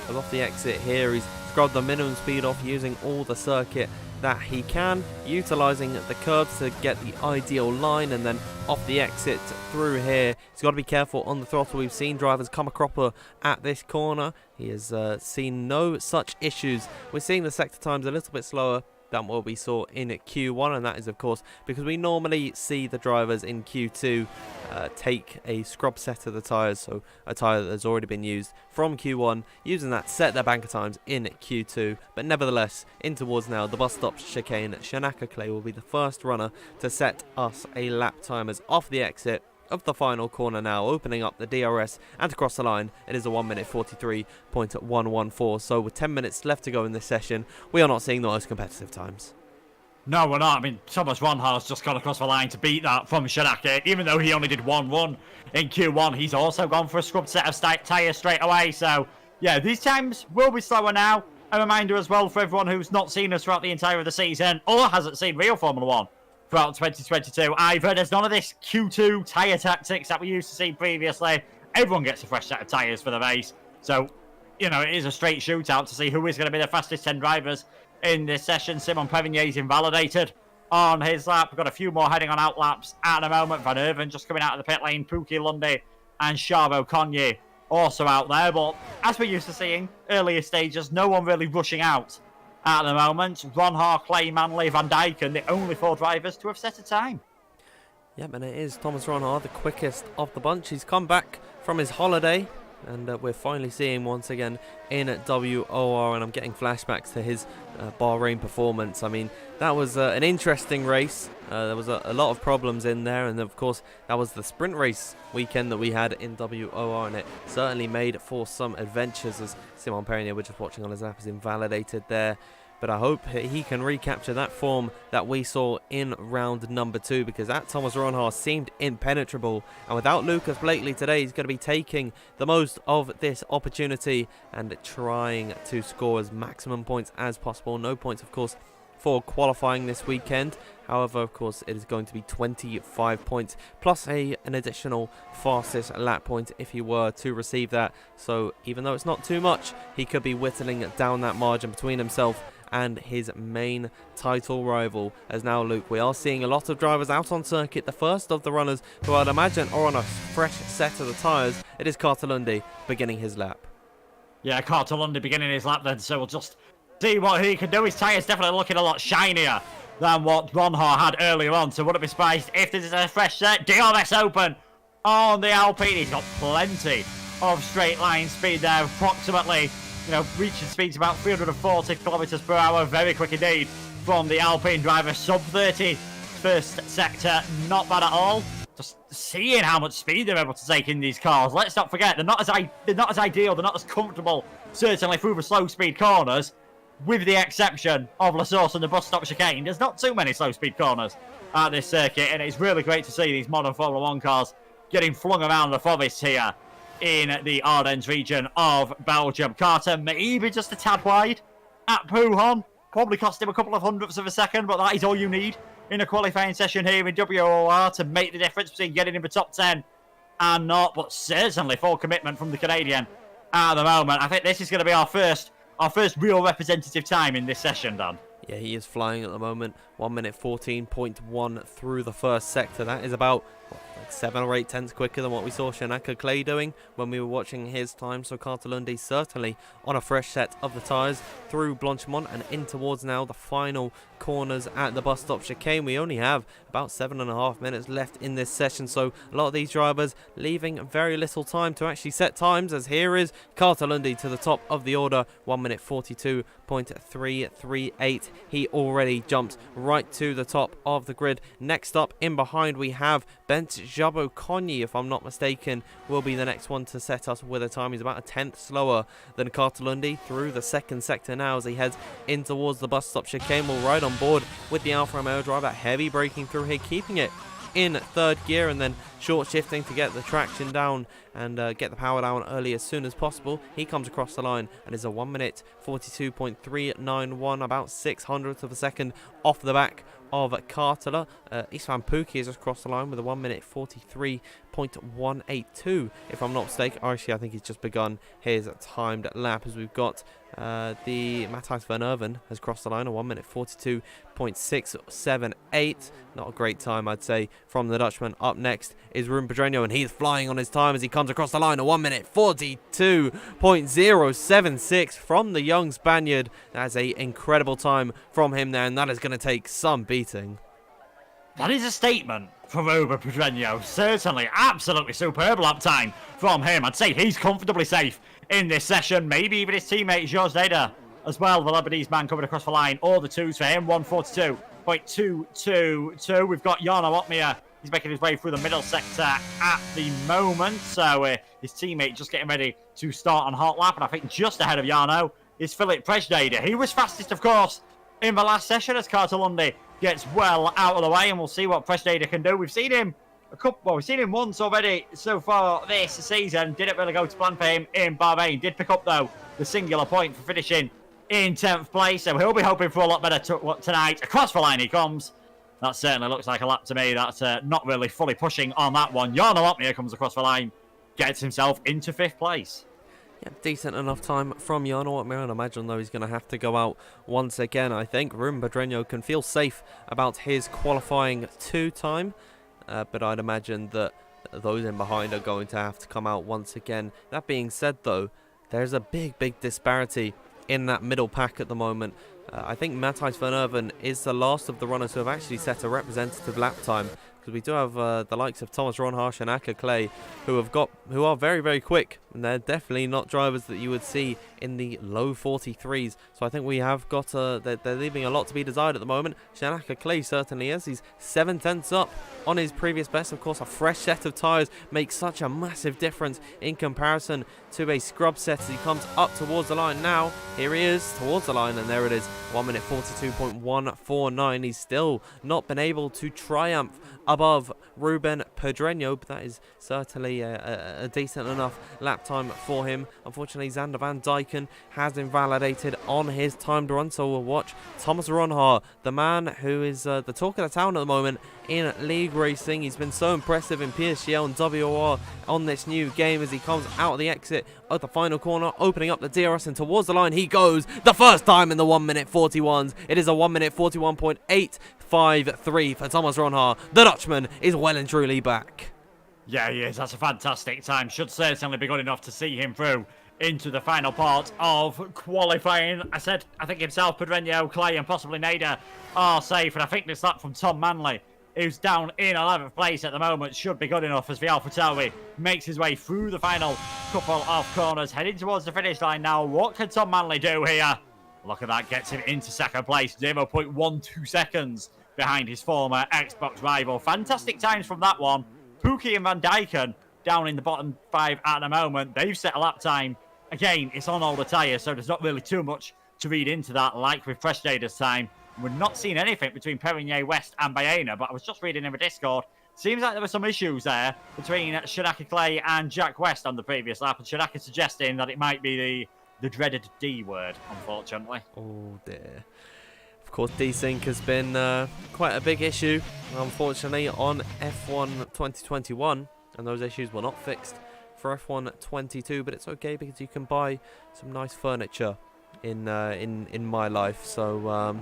[SPEAKER 3] But off the exit here, he's scrubbed the minimum speed off using all the circuit that he can, utilising the curves to get the ideal line, and then off the exit through here. He's got to be careful on the throttle. We've seen drivers come a cropper at this corner. He has seen no such issues. We're seeing the sector times a little bit slower than what we saw in Q1, and that is of course because we normally see the drivers in Q2 take a scrub set of the tyres, so a tyre that has already been used from Q1, using that to set their banker times in Q2. But nevertheless, in towards now the bus stop chicane, Shinaka Clay will be the first runner to set us a lap time, as off the exit of the final corner now, opening up the DRS and to cross the line, it is a 1 minute 43.114. So with 10 minutes left to go in this session, we are not seeing the most competitive times.
[SPEAKER 4] No, we're not. I mean, Thomas Ronhaus just got across the line to beat that from Shinaka. Even though he only did one run in Q1, he's also gone for a scrubbed set of tyres straight away. So, yeah, these times will be slower now. A reminder as well for everyone who's not seen us throughout the entire of the season, or hasn't seen real Formula 1 throughout 2022 either. There's none of this Q2 tyre tactics that we used to see previously. everyone gets a fresh set of tyres for the race. So, you know, it is a straight shootout to see who is going to be the fastest 10 drivers in this session. Simon Prevenier is invalidated on his lap. We've got a few more heading on out laps at the moment. Van Erven just coming out of the pit lane. Pookie Lundy and Chavo Conye also out there. But as we're used to seeing earlier stages, no one really rushing out at the moment. Ron Haar, Clay, Manley, Van Dyken, the only 4 drivers to have set a time.
[SPEAKER 3] Yep, and it is Thomas Ronhaar, the quickest of the bunch. He's come back from his holiday, and we're finally seeing him once again in WOR, and I'm getting flashbacks to his Bahrain performance. I mean, that was an interesting race. There was a lot of problems in there, and of course that was the sprint race weekend that we had in WOR, and it certainly made for some adventures, as Simon Perrinier, we're just watching on his lap, is invalidated there. But I hope he can recapture that form that we saw in round number 2, because that Thomas Ronhaar seemed impenetrable. And without Lucas Blakely today, he's going to be taking the most of this opportunity and trying to score as maximum points as possible. No points, of course, for qualifying this weekend. However, of course, it is going to be 25 points plus an additional fastest lap point if he were to receive that. So even though it's not too much, he could be whittling down that margin between himself and his main title rival. As now, Luke, we are seeing a lot of drivers out on circuit. The first of the runners who I'd imagine are on a fresh set of the tyres. It is Carter Lundy beginning his lap. Yeah,
[SPEAKER 4] Carter Lundy beginning his lap then, so we'll just see what he can do. His tyres definitely looking a lot shinier than what Ron Haar had earlier on, so wouldn't be surprised if this is a fresh set. DRS open on the Alpine. He's got plenty of straight line speed there, approximately, you know, reaching speeds about 340 kilometers per hour. Very quick indeed from the Alpine driver. Sub 30 first sector, not bad at all. Just seeing how much speed they're able to take in these cars. Let's not forget, they're not as ideal, they're not as comfortable, certainly through the slow speed corners, with the exception of La Source and the bus stop chicane. There's not too many slow speed corners at this circuit, and it's really great to see these modern Formula 1 cars getting flung around the forest here in the Ardennes region of Belgium. Carter maybe just a tad wide at Pouhon. Probably cost him a couple of hundredths of a second, but that is all you need in a qualifying session here in WOR to make the difference between getting in the top 10 and not. But certainly full commitment from the Canadian at the moment. I think this is going to be our first real representative time in this session, Dan.
[SPEAKER 3] Yeah, he is flying at the moment. 1 minute 14.1 through the first sector. That is about like 7 or 8 tenths quicker than what we saw Shanaka Clay doing when we were watching his time. So Carter Lundy certainly on a fresh set of the tyres through Blanchimont and in towards now the final corners at the bus stop chicane. We only have about 7.5 minutes left in this session, so a lot of these drivers leaving very little time to actually set times, as here is Carter Lundy to the top of the order. 1 minute 42.338. He already jumps right to the top of the grid. Next up in behind we have Bent Jabo Conyi, if I'm not mistaken, will be the next one to set us with a time. He's about a tenth slower than Carter Lundy through the second sector now as he heads in towards the bus stop chicane. Will ride on board with the Alfa Romeo driver, heavy braking through here, keeping it in third gear and then short shifting to get the traction down and get the power down early as soon as possible. He comes across the line and is a 1 minute 42.391, about 600th of a second off the back of Cartela. Istvan Pukki is across the line with a 1 minute 43.182, if I'm not mistaken. Actually, I think he's just begun his timed lap, as we've got the Matthijs van Erven has crossed the line, a 1 minute 42.678. Not a great time, I'd say, from the Dutchman. Up next is Ruben Pedreño, and he's flying on his time as he comes across the line, a 1 minute 42.076 from the young Spaniard. That's an incredible time from him there, and that is going to take some beating.
[SPEAKER 4] That is a statement from Ruben Pedreño. Certainly, absolutely superb lap time from him. I'd say he's comfortably safe in this session. Maybe even his teammate Georges Deda as well, the Lebanese man coming across the line. All the twos for him, 142.222. We've got Jarno Opmeer. He's making his way through the middle sector at the moment. So his teammate just getting ready to start on hot lap. And I think just ahead of Jarno is Philip Presdada. He was fastest, of course, in the last session as Carter Lundy gets well out of the way. And we'll see what Presdada can do. We've seen him we've seen him once already so far this season. Didn't really go to plan for him in Bahrain. Did pick up, though, the singular point for finishing in 10th place. So he'll be hoping for a lot better tonight. Across the line he comes. That certainly looks like a lap to me. That's not really fully pushing on that one. Jarno Opmeer comes across the line gets himself into 5th place.
[SPEAKER 3] Yeah, decent enough time from Jan Ortmeier, and I imagine though he's going to have to go out once again. I think Ruben Pedreño can feel safe about his qualifying 2 time, but I'd imagine that those in behind are going to have to come out once again. That being said though, there's a big disparity in that middle pack at the moment. I think Matthijs van Erven is the last of the runners who have actually set a representative lap time, because we do have the likes of Thomas Ronhaar and Akke Clay who are very quick, and they're definitely not drivers that you would see in the low 43s. So I think we have got they're leaving a lot to be desired at the moment. Akke Clay certainly is. He's 7/10 up on his previous best. Of course, a fresh set of tyres makes such a massive difference in comparison to a scrub set as he comes up towards the line now. Here he is towards the line, and there it is, 1 minute 42.149. He's still not been able to triumph above Ruben Pedreño, but that is certainly a decent enough lap time for him. Unfortunately, Xander Van Dijken has invalidated on his timed run, so we'll watch Thomas Ronhaar, the man who is the talk of the town at the moment in league racing. He's been so impressive in PSGL and WOR on this new game as he comes out of the exit at the final corner, opening up the DRS, and towards the line he goes the first time in the 1 minute 41s. It is a 1 minute 41.853 for Thomas Ronhaar. The Dutchman is well and truly back.
[SPEAKER 4] Yeah, he is. That's a fantastic time. Should certainly be good enough to see him through into the final part of qualifying. I think himself, Pedreño, Clay and possibly Nader are safe, and I think this lap from Tom Manley, who's down in 11th place at the moment, should be good enough as the AlphaTauri makes his way through the final couple of corners, heading towards the finish line now. What can Tom Manley do here? Look at that, gets him into 2nd place, 0.12 seconds behind his former Xbox rival. Fantastic times from that one. Pookie and Van Dijken down in the bottom 5 at the moment. They've set a lap time. Again, it's on older tyres, so there's not really too much to read into that, like with Fresh Dader's time. We're not seeing anything between Perigny West and Baena, but I was just reading in the Discord. Seems like there were some issues there between Akke Clay and Jack West on the previous lap, and Akke suggesting that it might be the dreaded D word, unfortunately.
[SPEAKER 3] Oh dear. Of course, desync has been quite a big issue, unfortunately, on F1 2021, and those issues were not fixed for F1 22, but it's okay because you can buy some nice furniture in my life. So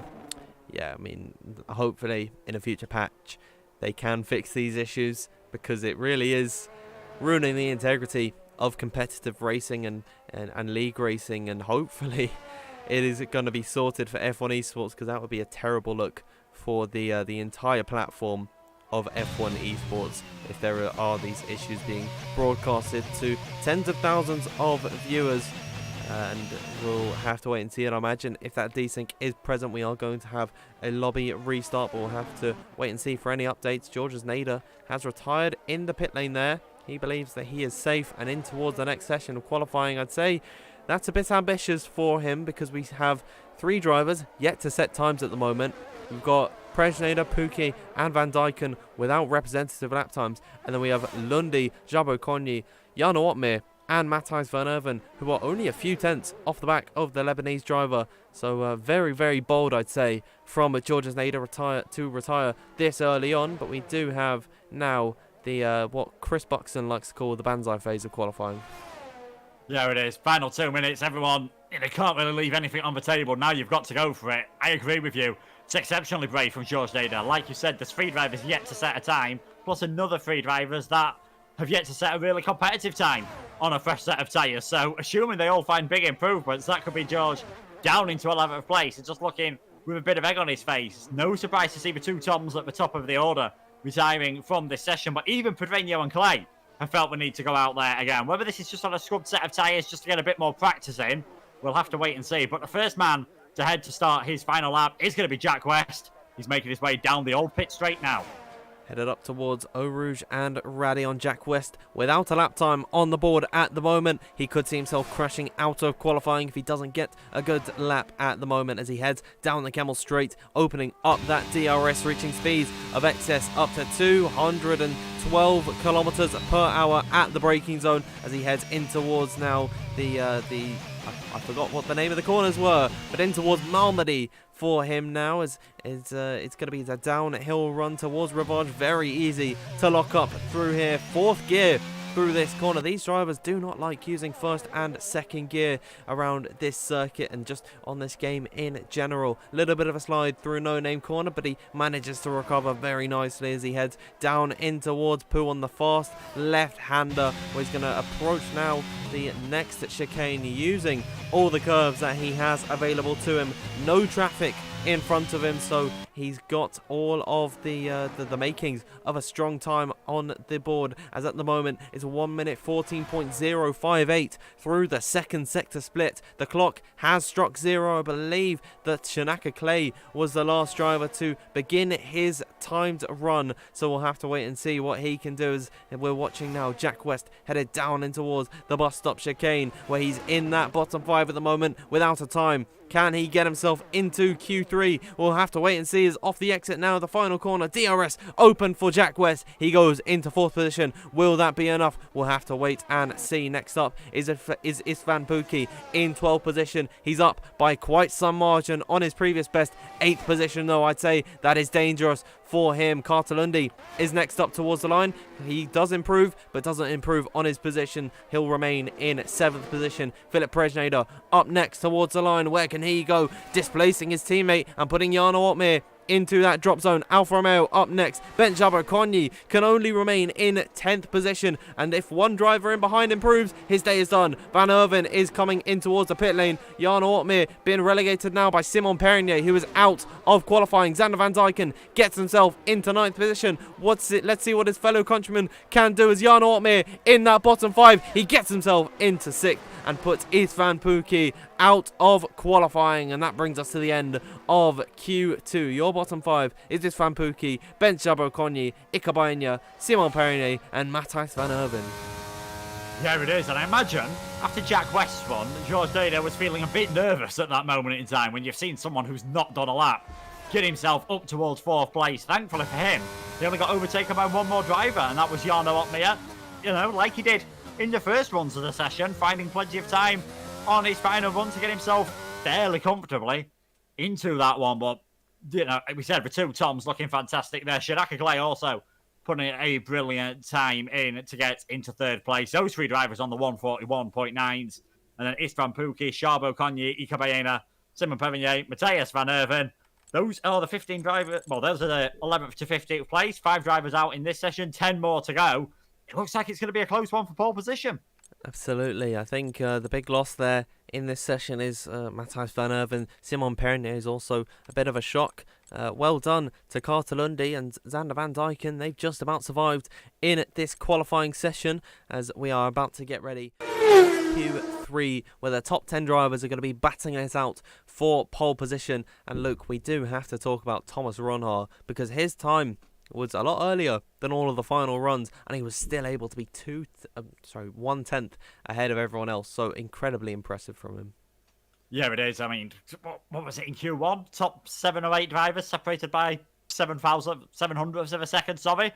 [SPEAKER 3] yeah, I mean, hopefully in a future patch they can fix these issues, because it really is ruining the integrity of competitive racing and league racing, and hopefully it is going to be sorted for F1 Esports, because that would be a terrible look for the entire platform of F1 Esports if there are these issues being broadcasted to tens of thousands of viewers. And we'll have to wait and see. And I imagine if that desync is present, we are going to have a lobby restart, but we'll have to wait and see for any updates. Georges Nader has retired in the pit lane there. He believes that he is safe and in towards the next session of qualifying. I'd say that's a bit ambitious for him, because we have 3 drivers yet to set times at the moment. We've got Nader, Pookie and Van Dijken without representative lap times, and then we have Lundy, Jabo Konyi, Jan Ortmeier and Matthijs van Erven, who are only a few tenths off the back of the Lebanese driver. So very bold, I'd say, from Georges Nader to retire this early on. But we do have now the what Chris Buxton likes to call the Banzai phase of qualifying.
[SPEAKER 4] Yeah, it is. Final 2 minutes, everyone. They can't really leave anything on the table. Now you've got to go for it. I agree with you. It's exceptionally brave from Georges Nader. Like you said, there's 3 drivers yet to set a time, plus another 3 drivers that have yet to set a really competitive time on a fresh set of tyres. So, assuming they all find big improvements, that could be George down into 11th place and just looking with a bit of egg on his face. No surprise to see the 2 Toms at the top of the order retiring from this session, but even Pedreño and Clay have felt the need to go out there again. Whether this is just on a scrubbed set of tyres just to get a bit more practice in, we'll have to wait and see. But the first man to head to start his final lap is going to be Jack West. He's making his way down the old pit straight now.
[SPEAKER 3] Headed up towards Eau Rouge and Radion. Jack West without a lap time on the board at the moment. He could see himself crashing out of qualifying if he doesn't get a good lap at the moment as he heads down the Camel Straight, opening up that DRS, reaching speeds of excess up to 212 kilometers per hour at the braking zone as he heads in towards now I forgot what the name of the corners were, but in towards Malmedy for him now as it's going to be the downhill run towards Rivage. Very easy to lock up through here. 4th gear through this corner. These drivers do not like using first and second gear around this circuit and just on this game in general. Little bit of a slide through No Name corner, but he manages to recover very nicely as he heads down in towards Pooh on the fast left-hander, where he's going to approach now the next chicane using all the curves that he has available to him. No traffic in front of him, so he's got all of the makings of a strong time on the board, as at the moment it's 1 minute 14.058 through the second sector split. The clock has struck 0. I believe that Shanaka Clay was the last driver to begin his timed run, so we'll have to wait and see what he can do as we're watching now Jack West headed down in towards the bus stop chicane, where he's in that bottom 5 at the moment without a time. Can he get himself into Q3? We'll have to wait and see. Is off the exit now, the final corner. DRS open for Jack West. He goes into 4th position. Will that be enough? We'll have to wait and see. Next up is Istvan Pukki in 12th position. He's up by quite some margin on his previous best. 8th position though, I'd say that is dangerous for him. Cartalundi is next up towards the line. He does improve, but doesn't improve on his position. He'll remain in 7th position. Philip Presnader up next towards the line. Where can he go? Displacing his teammate and putting Jarno Opmeer into that drop zone. Alfa Romeo up next. Ben Jabber-Konyi can only remain in 10th position, and if one driver in behind improves, his day is done. Van Erven is coming in towards the pit lane. Jarno Opmeer being relegated now by Simon Pernier, who is out of qualifying. Xander Van Dijken gets himself into 9th position. Let's see what his fellow countryman can do as Jarno Opmeer in that bottom 5. He gets himself into 6th and puts Istvan Pukki out of qualifying, and that brings us to the end of Q2. Your bottom 5 is Istvan Pukki, Ben Jabber-Konyi, Ikabaina, Simon Pernier and Matthijs van Erven.
[SPEAKER 4] Yeah, it is, and I imagine after Jack West's run, George Dana was feeling a bit nervous at that moment in time when you've seen someone who's not done a lap get himself up towards 4th place. Thankfully for him, he only got overtaken by one more driver, and that was Jarno Opmeer. You know, like he did in the first runs of the session, finding plenty of time on his final run to get himself fairly comfortably into that one. But, you know, we said for 2 Toms looking fantastic there. Shanaka Clay also putting a brilliant time in to get into 3rd place. Those 3 drivers on the 141.9s. And then Istvan Pukki, Jabber-Konyi, Ikabaina, Simon Pernier, Matthijs van Erven. Those are the 15 drivers. Well, those are the 11th to 15th place. 5 drivers out in this session, 10 more to go. It looks like it's going to be a close one for pole position.
[SPEAKER 3] Absolutely. I think the big loss there in this session is Matthijs van Erven. Simon Pernier is also a bit of a shock. Well done to Cartalundi and Xander Van Dijken. They've just about survived in this qualifying session as we are about to get ready. Q3, where the top 10 drivers are going to be battling it out for pole position. And Luke, we do have to talk about Thomas Ronhaar, because his time was a lot earlier than all of the final runs, and he was still able to be 1/10 ahead of everyone else. So incredibly impressive from him.
[SPEAKER 4] Yeah, it is. I mean, what was it in Q1? Top 7 or 8 drivers separated by 700ths of a second. Sorry,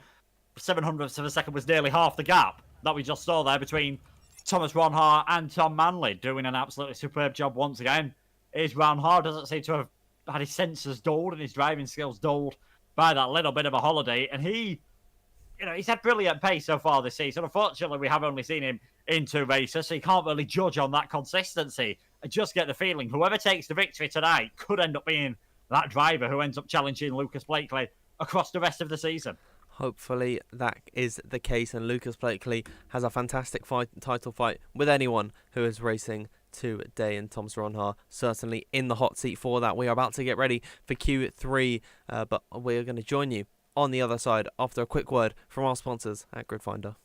[SPEAKER 4] 700ths of a second was nearly half the gap that we just saw there between Thomas Ronhaar and Tom Manley, doing an absolutely superb job once again. Is Ronhaar doesn't seem to have had his senses dulled and his driving skills dulled by that little bit of a holiday, and he's had brilliant pace so far this season. Unfortunately, we have only seen him in 2 races, so you can't really judge on that consistency. I just get the feeling whoever takes the victory tonight could end up being that driver who ends up challenging Lucas Blakely across the rest of the season.
[SPEAKER 3] Hopefully that is the case, and Lucas Blakely has a fantastic title fight with anyone who is racing today, and Thomas Ronhaar certainly in the hot seat for that. We are about to get ready for Q3, but we are going to join you on the other side after a quick word from our sponsors at Gridfinder.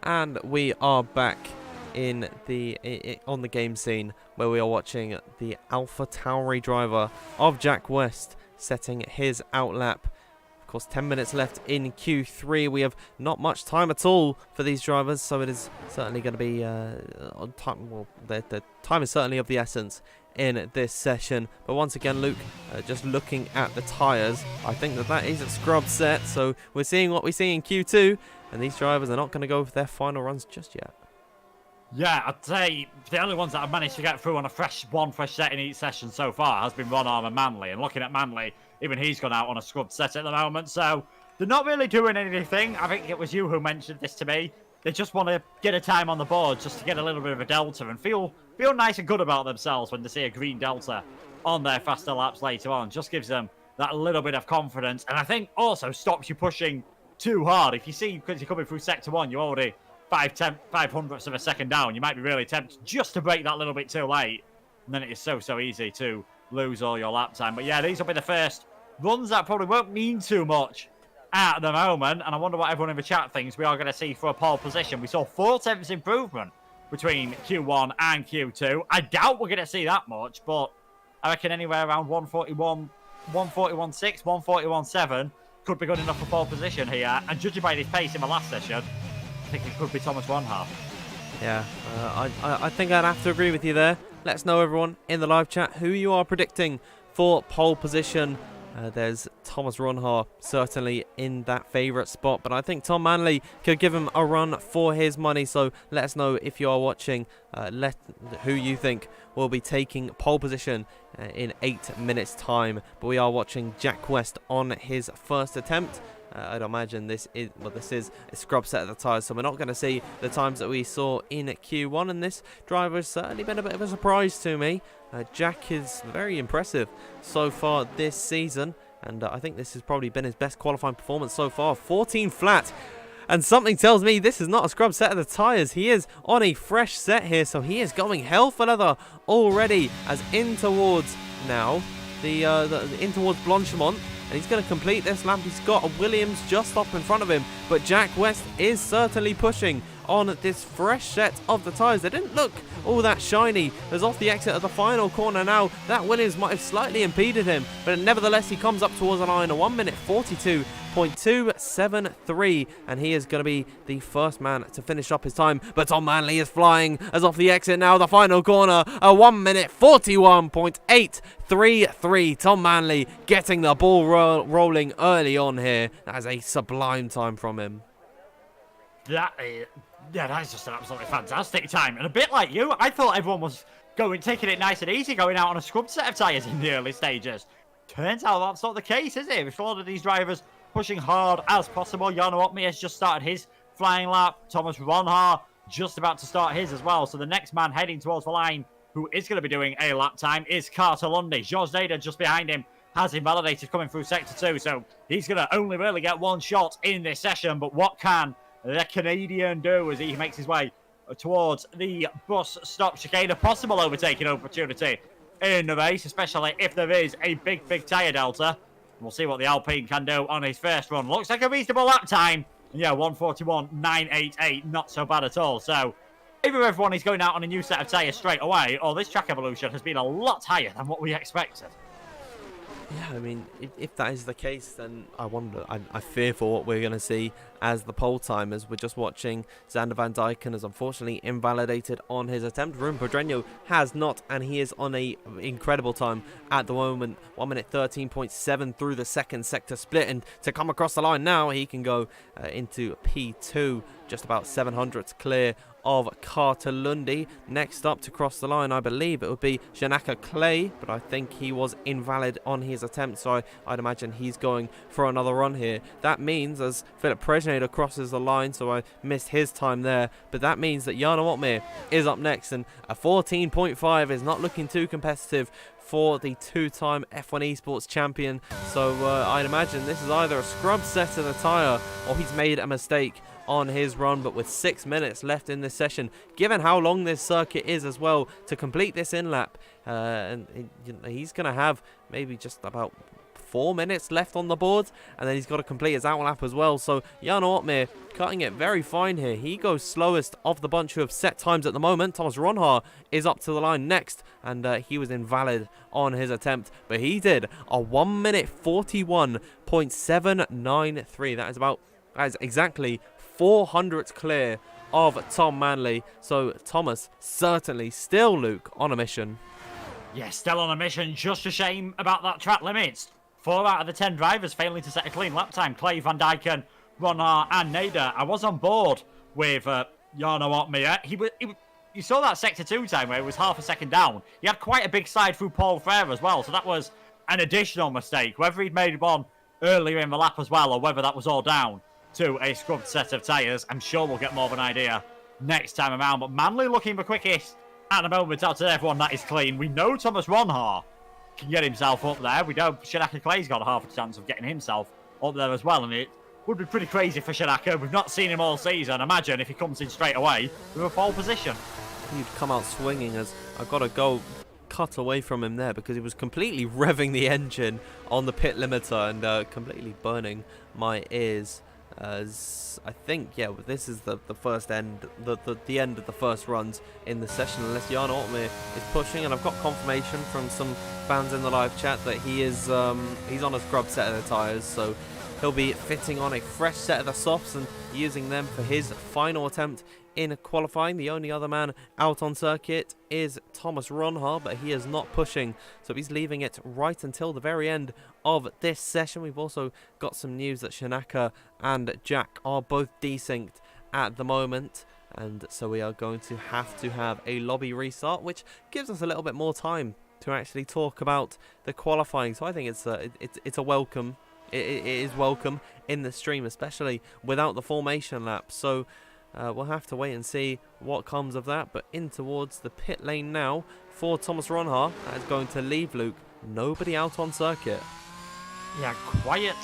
[SPEAKER 3] And we are back in on the game scene, where we are watching the Alpha Tauri driver of Jack West setting his outlap. Of course, 10 minutes left in Q3. We have not much time at all for these drivers, so it is certainly going to be on time. Well, the time is certainly of the essence in this session. But once again, Luke, just looking at the tyres, I think that is a scrub set. So we're seeing what we see in Q2, and these drivers are not going to go for their final runs just yet.
[SPEAKER 4] Yeah, I'd say the only ones that have managed to get through on a fresh set in each session so far has been Ron Arm and Manley. And looking at Manley, even he's gone out on a scrub set at the moment. So they're not really doing anything. I think it was you who mentioned this to me. They just want to get a time on the board just to get a little bit of a delta and feel nice and good about themselves when they see a green delta on their faster laps later on. Just gives them that little bit of confidence. And I think also stops you pushing too hard. If you see, because you're coming through sector 1, you're already 5/100ths of a second down. You might be really tempted just to break that little bit too late. And then it is so easy to lose all your lap time. But yeah, these will be the first runs that probably won't mean too much at the moment. And I wonder what everyone in the chat thinks we are going to see for a pole position. We saw 4/10 improvement between Q1 and Q2. I doubt we're going to see that much, but I reckon anywhere around 141, 141.6, 141.7 could be good enough for pole position here. And judging by his pace in the last session, I think it could be Thomas Ronha.
[SPEAKER 3] Yeah, I think I'd have to agree with you there. Let us know, everyone, in the live chat who you are predicting for pole position. There's Thomas Ronha certainly in that favourite spot, but I think Tom Manley could give him a run for his money. So let us know if you are watching, who you think will be taking pole position in 8 minutes time. But we are watching Jack West on his first attempt. I'd imagine this is a scrub set of the tyres, so we're not going to see the times that we saw in Q1, and this driver has certainly been a bit of a surprise to me. Jack is very impressive so far this season, and I think this has probably been his best qualifying performance so far. 14 flat, and something tells me this is not a scrub set of the tyres. He is on a fresh set here, so he is going hell for leather already, as in towards now in towards Blanchimont. And he's going to complete this lap. He's got a Williams just up in front of him. But Jack West is certainly pushing on this fresh set of the tyres. They didn't look all that shiny. As off the exit of the final corner now, that Williams might have slightly impeded him. But nevertheless, he comes up towards the line. A 1:42.273. And he is going to be the first man to finish up his time. But Tom Manley is flying as off the exit now. The final corner. A 1:41.833. Tom Manley getting the ball rolling early on here. That is a sublime time from him.
[SPEAKER 4] That is just an absolutely fantastic time. And a bit like you, I thought everyone was taking it nice and easy, going out on a scrub set of tyres in the early stages. Turns out that's not the case, is it? With all of these drivers pushing hard as possible. Jarno Opmi has just started his flying lap. Thomas Ronha just about to start his as well. So the next man heading towards the line, who is going to be doing a lap time, is Carter Lundy. George Nader just behind him has invalidated coming through sector 2. So he's going to only really get one shot in this session. But what can the Canadian do as he makes his way towards the bus stop chicane? A possible overtaking opportunity in the race, especially if there is a big tyre delta. We'll see what the Alpine can do on his first run. Looks like a reasonable lap time. Yeah, 1:41.988, not so bad at all. So either everyone is going out on a new set of tyres straight away, or this track evolution has been a lot higher than what we expected.
[SPEAKER 3] Yeah, I mean, if that is the case, then I wonder, I fear for what we're going to see as the pole timers. We're just watching Xander Van Dyken has unfortunately invalidated on his attempt. Ruben Pedreño has not, and he is on a incredible time at the moment. 1:13.7 through the second sector split, and to come across the line now, he can go into P2, just about 700ths clear of Carter Lundy. Next up to cross the line, I believe it would be Janaka Clay, but I think he was invalid on his attempt, so I'd imagine he's going for another run here. That means, as Philip Presnader crosses the line, so I missed his time there, but that means that Jarno Opmi is up next, and a 14.5 is not looking too competitive for the two-time F1 Esports champion. So I'd imagine this is either a scrub set of the tyre or he's made a mistake on his run. But with 6 minutes left in this session, given how long this circuit is as well, to complete this in-lap, and he's going to have maybe just about 4 minutes left on the board, and then he's got to complete his outlap as well. So Jarno Opmeer cutting it very fine here. He goes slowest of the bunch who have set times at the moment. Thomas Ronhaar is up to the line next, and he was invalid on his attempt, but he did a 1 minute 41.793. That is exactly 400th clear of Tom Manley. So Thomas certainly still, Luke, on a mission.
[SPEAKER 4] Yeah, still on a mission. Just a shame about that track limits. 4 out of the 10 drivers failing to set a clean lap time. Clay, Van Dijken, Ronhaar and Nader. I was on board with Jarno Opmeer. You saw that sector 2 time where he was half a second down. He had quite a big side through Paul Frere as well, so that was an additional mistake. Whether he'd made one earlier in the lap as well, or whether that was all down to a scrubbed set of tyres, I'm sure we'll get more of an idea next time around. But Manley looking the quickest at the moment out of everyone that is clean. We know Thomas Ronhaar can get himself up there. We know Shinaka Clay's got half a chance of getting himself up there as well, and it would be pretty crazy for Shinaka. We've not seen him all season. Imagine if he comes in straight away with a pole position.
[SPEAKER 3] He'd come out swinging, as I've got to go cut away from him there because he was completely revving the engine on the pit limiter and completely burning my ears. As I think, yeah, this is the first end, the end of the first runs in the session, unless Jarno Opmeer is pushing. And I've got confirmation from some fans in the live chat that he's on a scrub set of the tyres, so he'll be fitting on a fresh set of the softs and using them for his final attempt in qualifying. The only other man out on circuit is Thomas Ronhaar, but he is not pushing, so he's leaving it right until the very end of this session. We've also got some news that Shinaka and Jack are both desynced at the moment, and so we are going to have a lobby restart, which gives us a little bit more time to actually talk about the qualifying. So I think it's a welcome. It is welcome in the stream, especially without the formation lap. So we'll have to wait and see what comes of that. But in towards the pit lane now for Thomas Ronhaar. That is going to leave, Luke, nobody out on circuit.
[SPEAKER 4] Yeah, quiet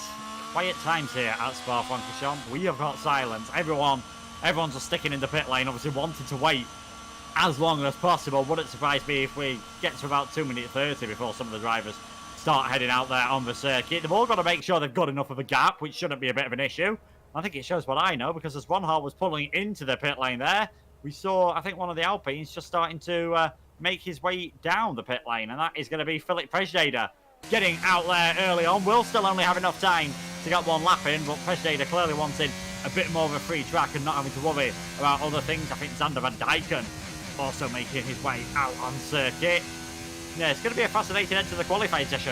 [SPEAKER 4] times here at Spa-Francorchamps. We have got silence. Everyone's just sticking in the pit lane, obviously wanting to wait as long as possible. Wouldn't surprise me if we get to about 2 minutes 30 before some of the drivers start heading out there on the circuit. They've all got to make sure they've got enough of a gap, which shouldn't be a bit of an issue. I think it shows what I know, because as Ronhaar was pulling into the pit lane there, we saw, I think, one of the Alpines just starting to make his way down the pit lane, and that is going to be Philip Presjeda getting out there early on. We'll still only have enough time to get one lap in, but Presjeda clearly wanting a bit more of a free track and not having to worry about other things. I think Xander Van Dijken also making his way out on circuit. Yeah, it's going to be a fascinating end to the qualifying session.